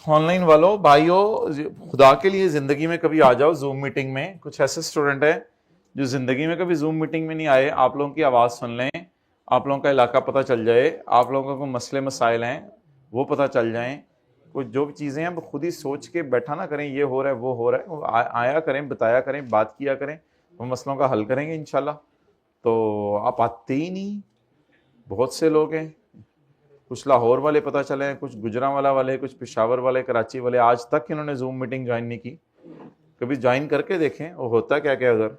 ऑनलाइन वालों, भाइयों, खुदा के लिए जिंदगी में कभी आ जाओ जूम मीटिंग में। कुछ ऐसे स्टूडेंट है जो जिंदगी में कभी जूम मीटिंग में नहीं आए। आप लोगों की आवाज सुन लें, आप लोगों का इलाका पता चल जाए, आप लोगों को मसले मसाइल हैं वो पता चल जाएं। कुछ जो चीजें हैं वो खुद ही सोच के बैठा ना करें, ये हो रहा है वो हो रहा है, आया करें, बताया करें, बात किया करें, वो मसलों का हल करेंगे इंशाल्लाह। तो आप आते ही नहीं, बहुत से लोग हैं, कुछ लाहौर वाले पता चले हैं, कुछ गुजरांवाला वाले, कुछ पेशावर वाले, कराची वाले। आज तक इन्होंने जूम मीटिंग ज्वाइन नहीं की। कभी ज्वाइन करके देखें वो होता क्या क्या उधर।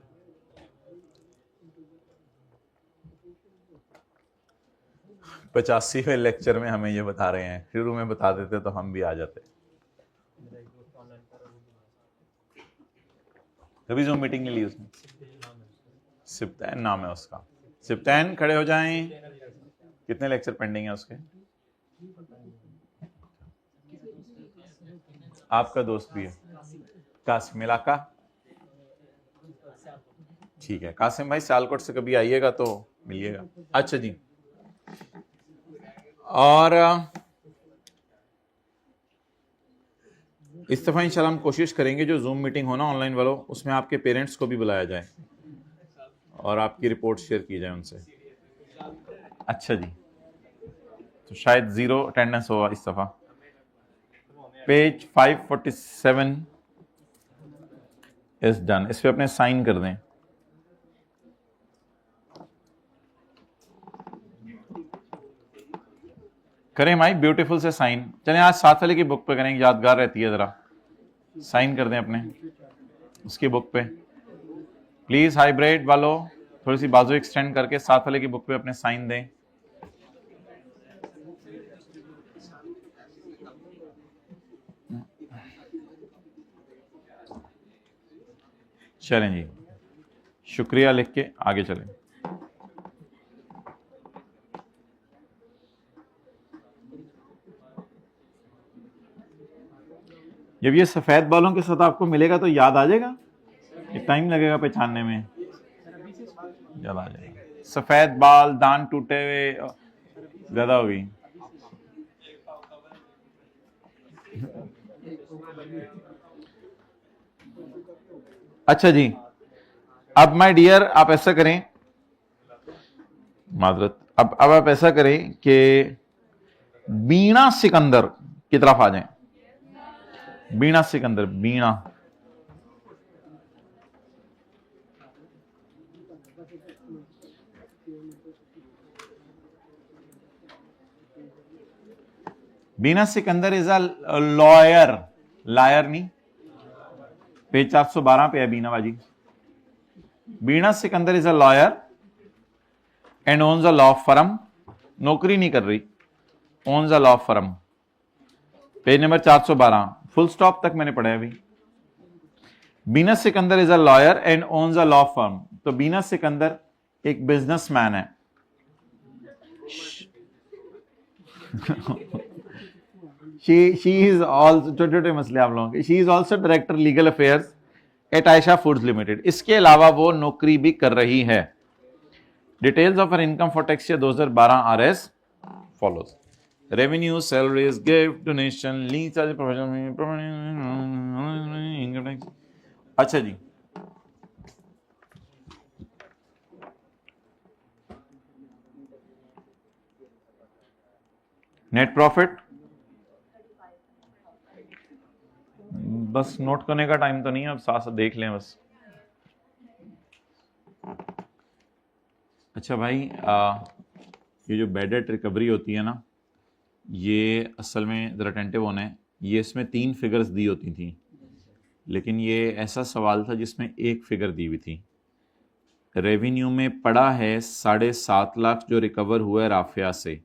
पचासीवें लेक्चर में हमें ये बता रहे हैं, शुरू में बता देते तो हम भी आ जाते। कभी जूम मीटिंग नहीं ली उसने? सिप्तैन नाम है उसका। सिप्तैन खड़े हो जाएं। कितने लेक्चर पेंडिंग है उसके? आपका दोस्त भी है कासिम इलाका? ठीक है कासिम भाई, सियालकोट से कभी आइएगा तो मिलिएगा। अच्छा जी, और इस दफा इंशाल्लाह हम कोशिश करेंगे जो जूम मीटिंग हो ना ऑनलाइन वालों, उसमें आपके पेरेंट्स को भी बुलाया जाए और आपकी रिपोर्ट शेयर की जाए उनसे। अच्छा जी, तो शायद 0 अटेंडेंस होगा इस दफा। Page 547 is done. इस पे अपने साइन कर दें। करें माई ब्यूटीफुल से साइन। चलें आज साथ वाले की बुक पे करेंगे, यादगार रहती है। जरा साइन कर दें अपने उसकी बुक पे प्लीज। हाइब्रिड वालों थोड़ी सी बाजू एक्सटेंड करके साथ वाले की बुक पे अपने साइन दें। चलें जी, शुक्रिया लिख के आगे चलें। जब ये सफेद बालों के साथ आपको मिलेगा तो याद आ जाएगा, टाइम लगेगा पहचानने में, याद आ जाएगा। सफेद बाल, दांत टूटे हुए, ज्यादा हो गई। अच्छा जी, अब माय डियर आप ऐसा करें, माजरत, अब आप ऐसा करें कि बीणा सिकंदर की तरफ आ जाएं। Beena Sikandar, Beena Beena Sikandar is a lawyer, liar नहीं। पेज 412 पे है बीना बाजी। Beena Sikandar is a lawyer and owns a law firm. नौकरी नहीं कर रही, owns a law firm. Page number 412, full stop तक मैंने पढ़ा है अभी। Beena Sikandar is a lawyer and owns a law firm. तो बीना सिकंदर एक बिजनेसमैन है। she is also, छोटे छोटे मसले आप लोगों के, she is also director legal affairs at Ayesha foods limited. इसके अलावा वो नौकरी भी कर रही है। Details of her income for tax year 2012 are as follows. Revenue, salaries, gift, donation, lease charge, income tax. अच्छा जी, नेट प्रॉफिट बस नोट करने का टाइम तो नहीं है, अब साथ साथ देख लें बस। अच्छा भाई, ये जो बैड डेट रिकवरी होती है ना, ये असल में ज़रा अटेंटिव होना है। ये इसमें 3 फिगर्स दी होती थी, लेकिन ये ऐसा सवाल था जिसमें एक फिगर दी हुई थी। रेवेन्यू में पड़ा है 7.5 लाख जो रिकवर हुआ है राफिया से।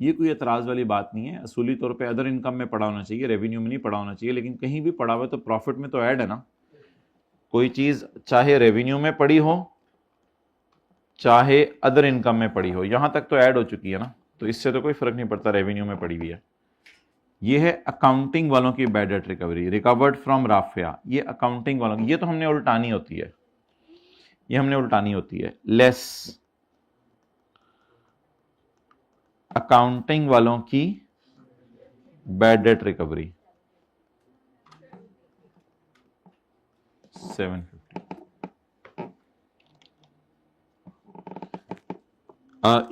ये कोई एतराज़ वाली बात नहीं है। असूली तौर पे अदर इनकम में पड़ा होना चाहिए, रेवेन्यू में नहीं पड़ा होना चाहिए। लेकिन कहीं भी पड़ा हुआ तो प्रॉफिट में तो ऐड है ना। कोई चीज़ चाहे रेवेन्यू में पड़ी हो चाहे अदर इनकम में पड़ी हो, यहां तक तो ऐड हो चुकी है ना, तो इससे तो कोई फर्क नहीं पड़ता रेवेन्यू में पड़ी हुई है। ये है अकाउंटिंग वालों की bad debt recovery, recovered from Rafia. ये अकाउंटिंग वालों की, ये तो हमने उल्टानी होती है, ये हमने उल्टानी होती है। लेस अकाउंटिंग वालों की bad debt recovery 750।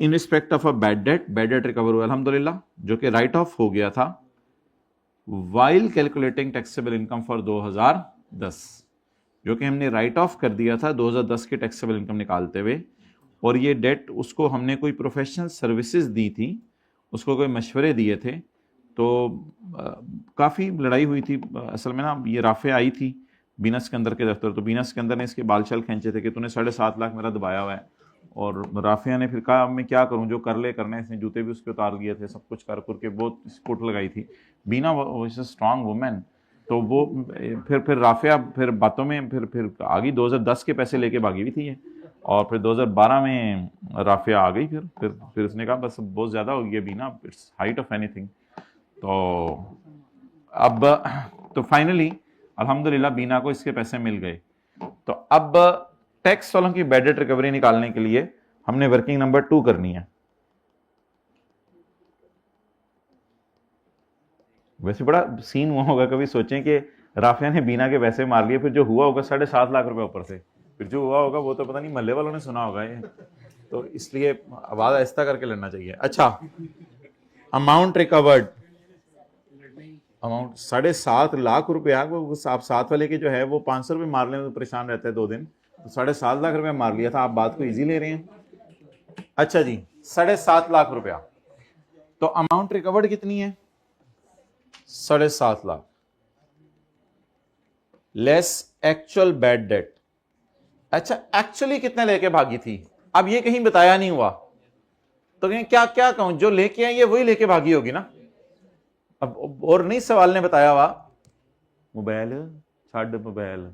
In respect of a bad debt recover हुआ अल्हम्दुलिल्लाह, जो कि राइट ऑफ हो गया था while calculating taxable income for 2010, जो कि हमने राइट ऑफ कर दिया था 2010 की टैक्सेबल इनकम निकालते हुए। और ये डेट उसको हमने कोई प्रोफेशनल सर्विसेज दी थी, उसको कोई मशवरे दिए थे, तो काफ़ी लड़ाई हुई थी। असल में ना ये राफिया आई थी बीना सिकंदर के दफ्तर, तो बीना सिकंदर ने इसके बाल छल खींचे थे कि तूने 7.5 लाख मेरा दबाया हुआ है। और राफिया ने फिर कहा अब मैं क्या करूं, जो कर ले करने, इसने जूते भी उसके उतार लिए थे, सब कुछ कर के बहुत कुट लगाई थी। बीना वाज अ स्ट्रांग वुमेन, तो वो फिर राफिया फिर बातों में फिर आ गई। 2010 के पैसे लेके भागी हुई थी ये, और फिर 2012 में राफिया आ गई। फिर उसने कहा बस बहुत ज़्यादा हो गया बीना, इट्स हाइट ऑफ एनीथिंग। तो अब तो फाइनली अल्हम्दुलिल्लाह बीना को इसके पैसे मिल गए। तो अब टैक्स वालों की बैड डेट रिकवरी निकालने के लिए हमने वर्किंग नंबर 2 करनी है। वैसे बड़ा सीन हुआ होगा, कभी सोचें कि राफिया ने बीना के पैसे मार लिए, फिर जो हुआ होगा 7.5 लाख रुपए ऊपर से, फिर जो हुआ होगा वो तो पता नहीं महल्ले वालों ने सुना होगा ये, तो इसलिए आवाज आहिस्ता करके लड़ना चाहिए। अच्छा, अमाउंट रिकवर्ड, अमाउंट 7.5 लाख रुपया। वो आप साथ वाले के जो है वो 500 रुपये मार लें तो परेशान रहते हैं 2 दिन, तो 7.5 लाख रुपया मार लिया था। आप बात को इजी ले रहे हैं। अच्छा जी, 7.5 लाख रुपया, तो अमाउंट रिकवर्ड कितनी है? 7.5 lakh less actual bad debt. अच्छा, एक्चुअली कितने लेके भागी थी, अब ये कहीं बताया नहीं हुआ, तो क्या क्या कहूं, जो लेके आई है वही लेके भागी होगी ना। अब और नहीं सवाल ने बताया हुआ, मोबाइल छाड़ मोबाइल,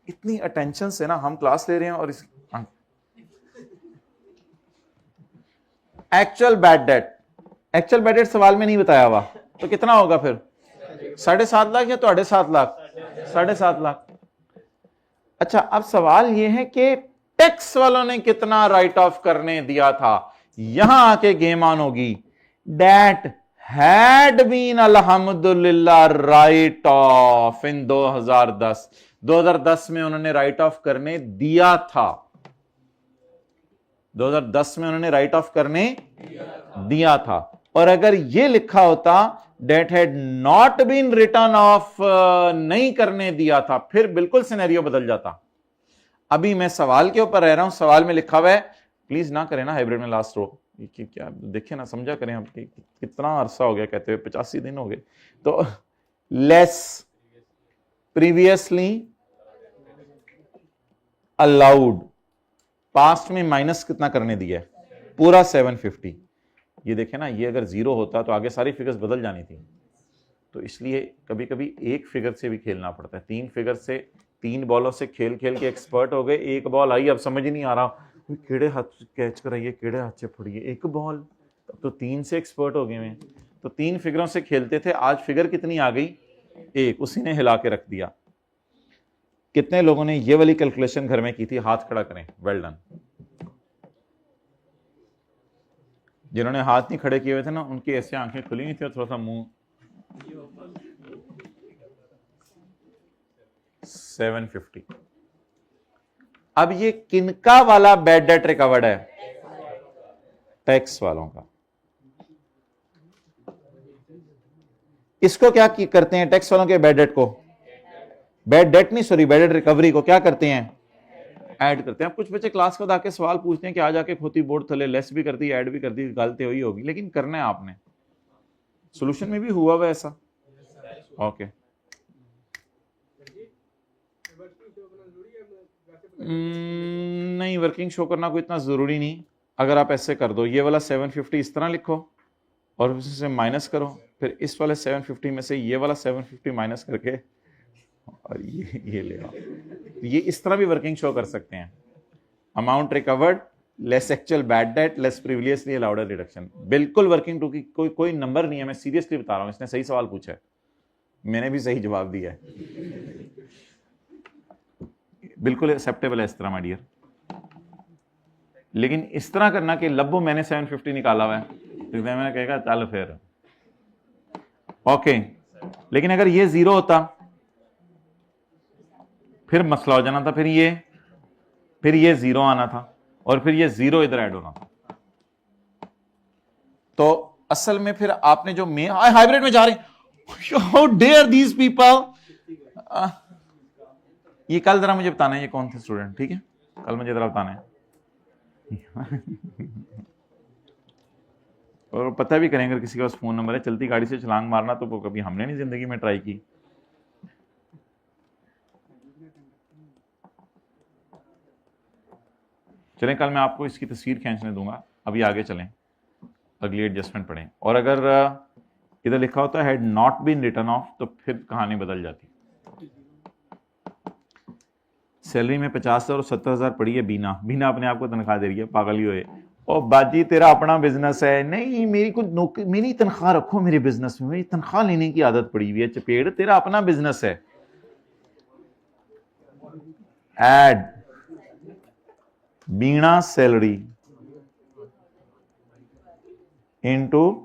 इतनी अटेंशन से ना हम क्लास ले रहे हैं और इस एक्चुअल बैड डेट सवाल में नहीं बताया हुआ, तो कितना होगा फिर? 7.5 लाख या 7.5 लाख? 7.5 लाख। अच्छा, अब सवाल यह है कि टैक्स वालों ने कितना राइट ऑफ करने दिया था। यहां आके गेम ऑन होगी। डेट हैड बीन अल्हम्दुलिल्लाह राइट ऑफ इन 2010 में उन्होंने राइट ऑफ करने दिया था। 2010 में उन्होंने राइट ऑफ करने दिया था। और अगर यह लिखा होता debt had not been written off, नहीं करने दिया था, फिर बिल्कुल सिनेरियो बदल जाता। अभी मैं सवाल के ऊपर रह रहा हूं, सवाल में लिखा हुआ है, प्लीज ना करें ना हाइब्रिड में लास्ट रो, क्या देखे ना, समझा करें हम कितना अरसा हो गया कहते हुए, 85 दिन हो गए। तो लेस प्रीवियसली अलाउड, पास्ट में माइनस कितना करने दिया है? पूरा 750। ये देखें ना, ये अगर 0 होता तो आगे सारी फिगर्स बदल जानी थी। तो इसलिए कभी कभी एक फिगर से भी खेलना पड़ता है। 3 फिगर से, 3 बॉलों से खेल खेल के एक्सपर्ट हो गए। एक बॉल आई, अब समझ ही नहीं आ रहा केड़े हाथ कैच कराइए, केड़े हाथ से फड़िए, एक बॉल, तो 3 से एक्सपर्ट हो गए हैं। तो 3 फिगरों से खेलते थे, आज फिगर कितनी आ गई? एक, उसी ने हिला के रख दिया। कितने लोगों ने ये वाली कैलकुलेशन घर में की थी? हाथ खड़ा करें, वेल डन। जिन्होंने हाथ नहीं खड़े किए हुए थे ना, उनकी ऐसी आंखें खुली नहीं थी और थोड़ा सा मुंह। 750। अब ये किनका वाला बैड डेट रिकवर्ड है? टैक्स वालों का। इसको क्या करते हैं टैक्स वालों के बैड डेट को? बैड डेट नहीं, सॉरी, बैड डेट रिकवरी को क्या करते हैं? ऐड करते हैं। अब कुछ बच्चे क्लास को आके सवाल पूछते हैं कि आज आके खोती बोर्ड थले लेस भी कर दी, ऐड भी कर दी, गलती हुई होगी, लेकिन करना है आपने। सॉल्यूशन में भी हुआ हुआ ऐसा? ओके। नहीं, वर्किंग शो करना कोई इतना जरूरी नहीं। अगर आप ऐसे कर दो, ये वाला 750 इस तरह लिखो और उससे माइनस करो, फिर इस वाले 750 में से ये वाला 750 माइनस करके और ये ले आओ। ये इस तरह भी वर्किंग शो कर सकते हैं। Amount recovered less actual bad debt less previously allowed reduction. बिल्कुल वर्किंग टू की कोई नंबर नहीं है, मैं सीरियसली बता रहा हूं। इसने सही सवाल पूछा है, मैंने भी सही जवाब दिया है, बिल्कुल एक्सेप्टेबल है इस तरह माय डियर। लेकिन इस तरह करना कि लब्बो मैंने 750 निकाला हुआ है, तो मैंने कहेगा चल फिर ओके। लेकिन अगर ये 0 होता फिर मसला हो जाना था, फिर ये 0 आना था और फिर ये 0 इधर ऐड होना था। तो असल में फिर आपने जो हाइब्रिड में जा रहे हैं, हाउ डेयर दीज पीपल। ये कल जरा मुझे बताना है ये कौन थे स्टूडेंट, ठीक है? कल मुझे जरा बताना है। और पता भी करेंगे अगर किसी के पास फोन नंबर है, चलती गाड़ी से छलांग मारना तो वो कभी हमने नहीं जिंदगी में ट्राई की। चलें, कल मैं आपको इसकी तस्वीर खींचने दूंगा, अभी आगे चलें, अगली एडजस्टमेंट पढ़ें। और अगर इधर लिखा होता है had not been written off तो फिर कहानी बदल जाती। सैलरी में 50,000 और 70,000 पड़ी है, बीना बीना अपने आप को तनख्वाह दे रही है, पागल ही हुए। ओ बाजी तेरा अपना बिजनेस है, नहीं मेरी कुछ नौकरी, मेरी तनख्वाह रखो मेरे बिजनेस में, मेरी तनख्वाह लेने की आदत पड़ी हुई है, चपेड़ तेरा अपना बिजनेस है। एड बीना सैलरी इनटू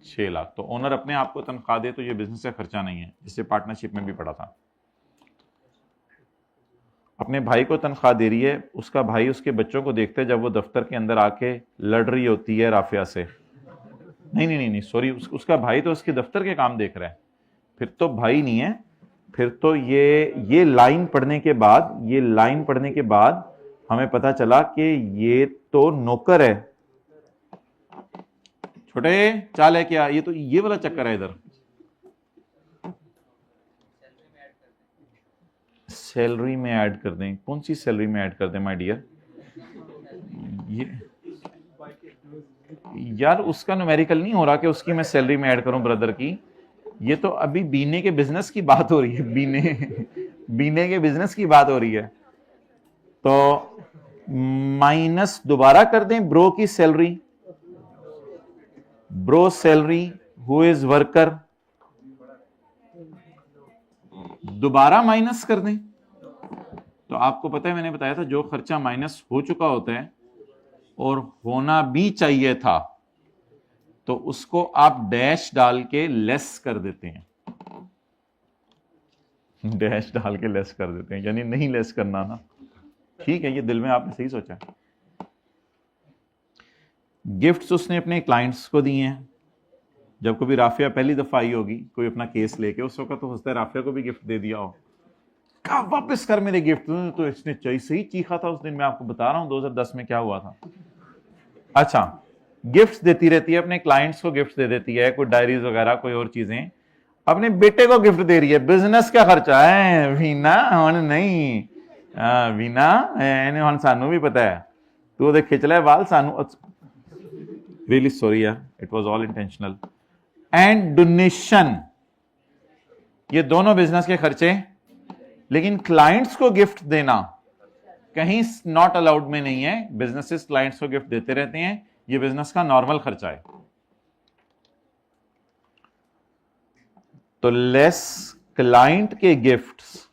6 लाख, तो ओनर अपने आप को तनख्वाह दे तो ये बिजनेस का खर्चा नहीं है, जिससे पार्टनरशिप में भी पड़ा था। अपने भाई को तनख्वाह दे रही है, उसका भाई उसके बच्चों को देखते हैं जब वो दफ्तर के अंदर आके लड़ रही होती है राफिया से, नहीं नहीं नहीं सॉरी, उसका भाई तो उसके दफ्तर के काम देख रहा है, फिर तो भाई नहीं है, फिर तो ये लाइन पढ़ने के बाद, ये लाइन पढ़ने के बाद हमें पता चला कि ये तो नौकर है। छोटे चाल है क्या, ये तो ये वाला चक्कर है इधर। सैलरी में ऐड कर दें, कौन सी सैलरी में ऐड कर दें माय डियर? ये यार उसका न्यूमेरिकल नहीं हो रहा कि उसकी मैं सैलरी में ऐड करूं ब्रदर की, ये तो अभी बीने के बिजनेस की बात हो रही है, बीने के बिजनेस की बात हो रही है। तो माइनस दोबारा कर दें ब्रो की salary, bro salary who is worker, दोबारा माइनस कर दें। तो आपको पता है मैंने बताया था जो खर्चा माइनस हो चुका होता है और होना भी चाहिए था तो उसको आप डैश डाल के लेस कर देते हैं, डैश डाल के लेस कर देते हैं, यानी नहीं लेस करना ना, ठीक है, ये दिल में आपने सही सोचा। गिफ्ट्स उसने अपने क्लाइंट्स को दिए हैं, जब कभी राफिया पहली दफा आई होगी कोई अपना केस लेके, उस वक्त तो होता है राफिया को भी गिफ्ट दे दिया हो, कहा वापस कर मेरे गिफ्ट, तो इसने सही चीखा था उस दिन, मैं आपको बता रहा हूं 2010 में क्या हुआ था। अच्छा, गिफ्ट्स देती रहती है, अपने क्लाइंट्स को गिफ्ट दे देती है, कोई डायरीज वगैरह कोई और चीजें, अपने बेटे को गिफ्ट दे रही है, बिजनेस का खर्चा है वीना, हम नहीं वीना हम सानू भी पता है, तू ओदे खिचला वाल सानू, रियली सॉरी यार, it was all intentional. And donation, ये दोनों बिजनेस के खर्चे, लेकिन क्लाइंट्स को गिफ्ट देना कहीं नॉट अलाउड में नहीं है, बिजनेसेस क्लाइंट्स को गिफ्ट देते रहते हैं, ये बिजनेस का नॉर्मल खर्चा है। तो लेस क्लाइंट के गिफ्ट्स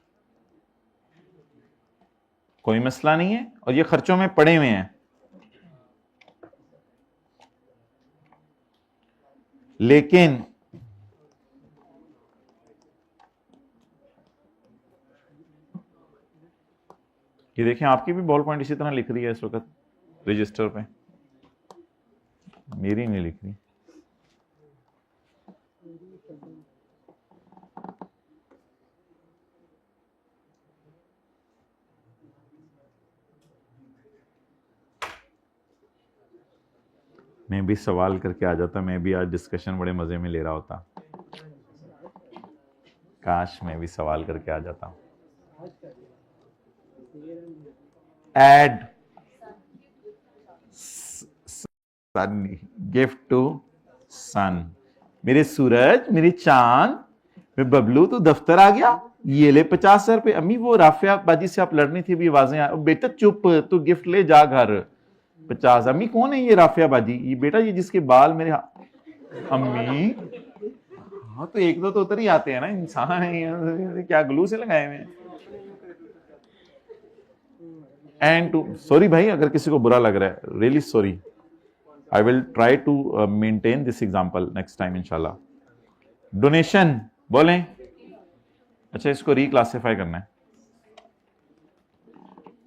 कोई मसला नहीं है और ये खर्चों में पड़े हुए हैं, लेकिन ये देखें आपकी भी बॉल पॉइंट इसी तरह लिख रही है इस वक्त रजिस्टर पे, मेरी नहीं लिख रही। मैं भी सवाल करके आ जाता, मैं भी आज डिस्कशन बड़े मजे में ले रहा होता, काश मैं भी सवाल करके आ जाता। एड सन, गिफ्ट टू सन, मेरे सूरज मेरे चांद, मैं बबलू तू दफ्तर आ गया, ये ले 50,000 रुपए, अम्मी वो राफिया बाजी से आप लड़नी थी भी आवाजें, बेटा चुप तू गिफ्ट ले जा घर 50, अम्मी कौन है ये राफिया बाजी, ये बेटा ये जिसके बाल मेरे अम्मी, हाँ तो एक दो तो उतर ही आते हैं ना, इंसान है क्या ग्लू से लगाए हुए हैं। एंड टू, सॉरी भाई अगर किसी को बुरा लग रहा है, really sorry, I will try to maintain this example next time इंशाल्लाह। डोनेशन बोलें, अच्छा इसको रिक्लासिफाई करना है,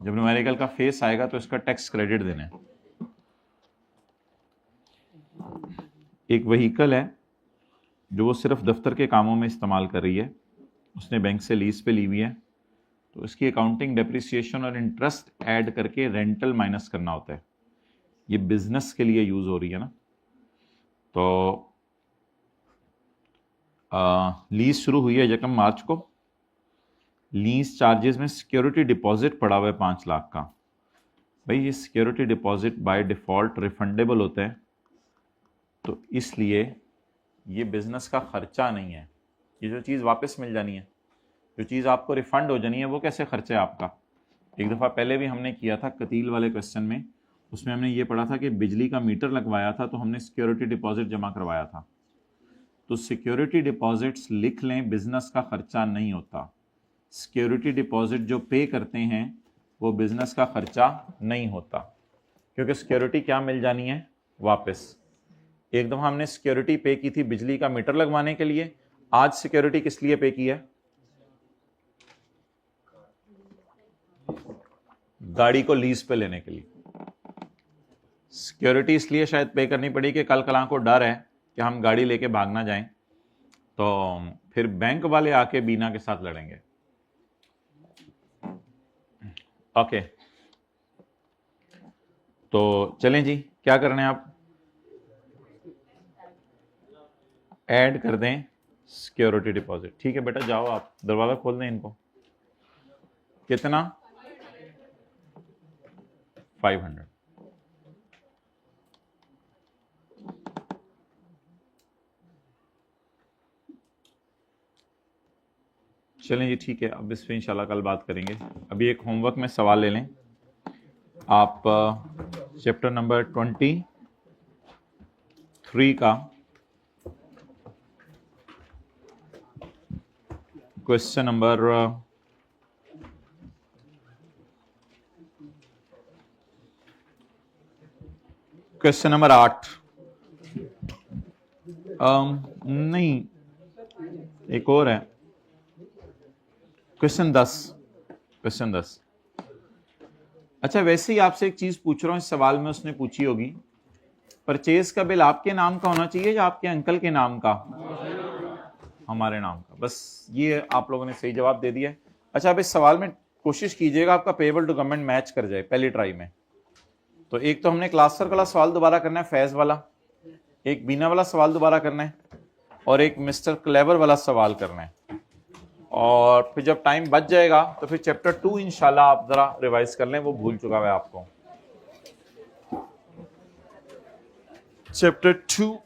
जब न्यूमेरिकल का फेस आएगा तो इसका टैक्स क्रेडिट देना है। एक व्हीकल है जो वो सिर्फ दफ्तर के कामों में इस्तेमाल कर रही है, उसने बैंक से लीज पे ली हुई है, तो इसकी अकाउंटिंग डेप्रिसिएशन और इंटरेस्ट ऐड करके रेंटल माइनस करना होता है। ये बिजनेस के लिए यूज हो रही है ना। तो लीज शुरू हुई है 1 मार्च को। लीज चार्जेस में सिक्योरिटी डिपॉजिट पड़ा हुआ है 5 लाख का। भाई ये security deposit by default refundable होता है, तो इसलिए ये बिजनेस का खर्चा नहीं है। ये जो चीज़ वापस मिल जानी है, जो चीज़ आपको रिफंड हो जानी है, वो कैसे खर्चा है आपका। एक दफ़ा पहले भी हमने किया था कतील वाले क्वेश्चन में, उसमें हमने ये पढ़ा था कि बिजली का मीटर लगवाया था तो हमने सिक्योरिटी डिपॉजिट जमा करवाया था। तो सिक्योरिटी डिपॉजिट्स लिख लें, बिजनेस का खर्चा नहीं होता। सिक्योरिटी डिपॉजिट जो पे करते हैं वो बिजनेस का खर्चा नहीं होता, क्योंकि सिक्योरिटी क्या मिल जानी है वापस। एक दफ़ा हमने सिक्योरिटी पे की थी बिजली का मीटर लगवाने के लिए, आज सिक्योरिटी किस लिए पे की है? गाड़ी को लीज पे लेने के लिए। सिक्योरिटी इसलिए शायद पे करनी पड़ी कि कल कला को डर है कि हम गाड़ी लेके भाग ना जाएं, तो फिर बैंक वाले आके बीना के साथ लड़ेंगे। ओके, तो चलें जी, क्या करना है आप? ऐड कर दें सिक्योरिटी डिपॉजिट। ठीक है बेटा, जाओ आप दरवाजा खोल दें इनको। कितना? 500। चलें जी, ठीक है, अब इस पर इंशाल्लाह कल बात करेंगे। अभी एक होमवर्क में सवाल ले लें आप। चैप्टर नंबर 23 का क्वेश्चन नंबर क्वेश्चन नंबर 8 नहीं, एक और है, क्वेश्चन 10। अच्छा, वैसे ही आपसे एक चीज पूछ रहा हूं, इस सवाल में उसने पूछी होगी, परचेज का बिल आपके नाम का होना चाहिए या आपके अंकल के नाम का? हमारे नाम का। बस ये आप लोगों ने सही जवाब दे दिया है। अच्छा, अब इस सवाल में कोशिश कीजिएगा आपका पेएबल टू गवर्नमेंट मैच कर जाए पहली ट्राई में। तो एक तो हमने क्लास सर वाला सवाल दोबारा करना है, फैज वाला, एक बीना वाला सवाल दोबारा करना है, और एक मिस्टर क्लेवर वाला सवाल करना है। और फिर जब टाइम बच जाएगा तो फिर चैप्टर 2 इंशाल्लाह आप जरा रिवाइज कर लें, वो भूल चुका है आपको। चैप्टर 2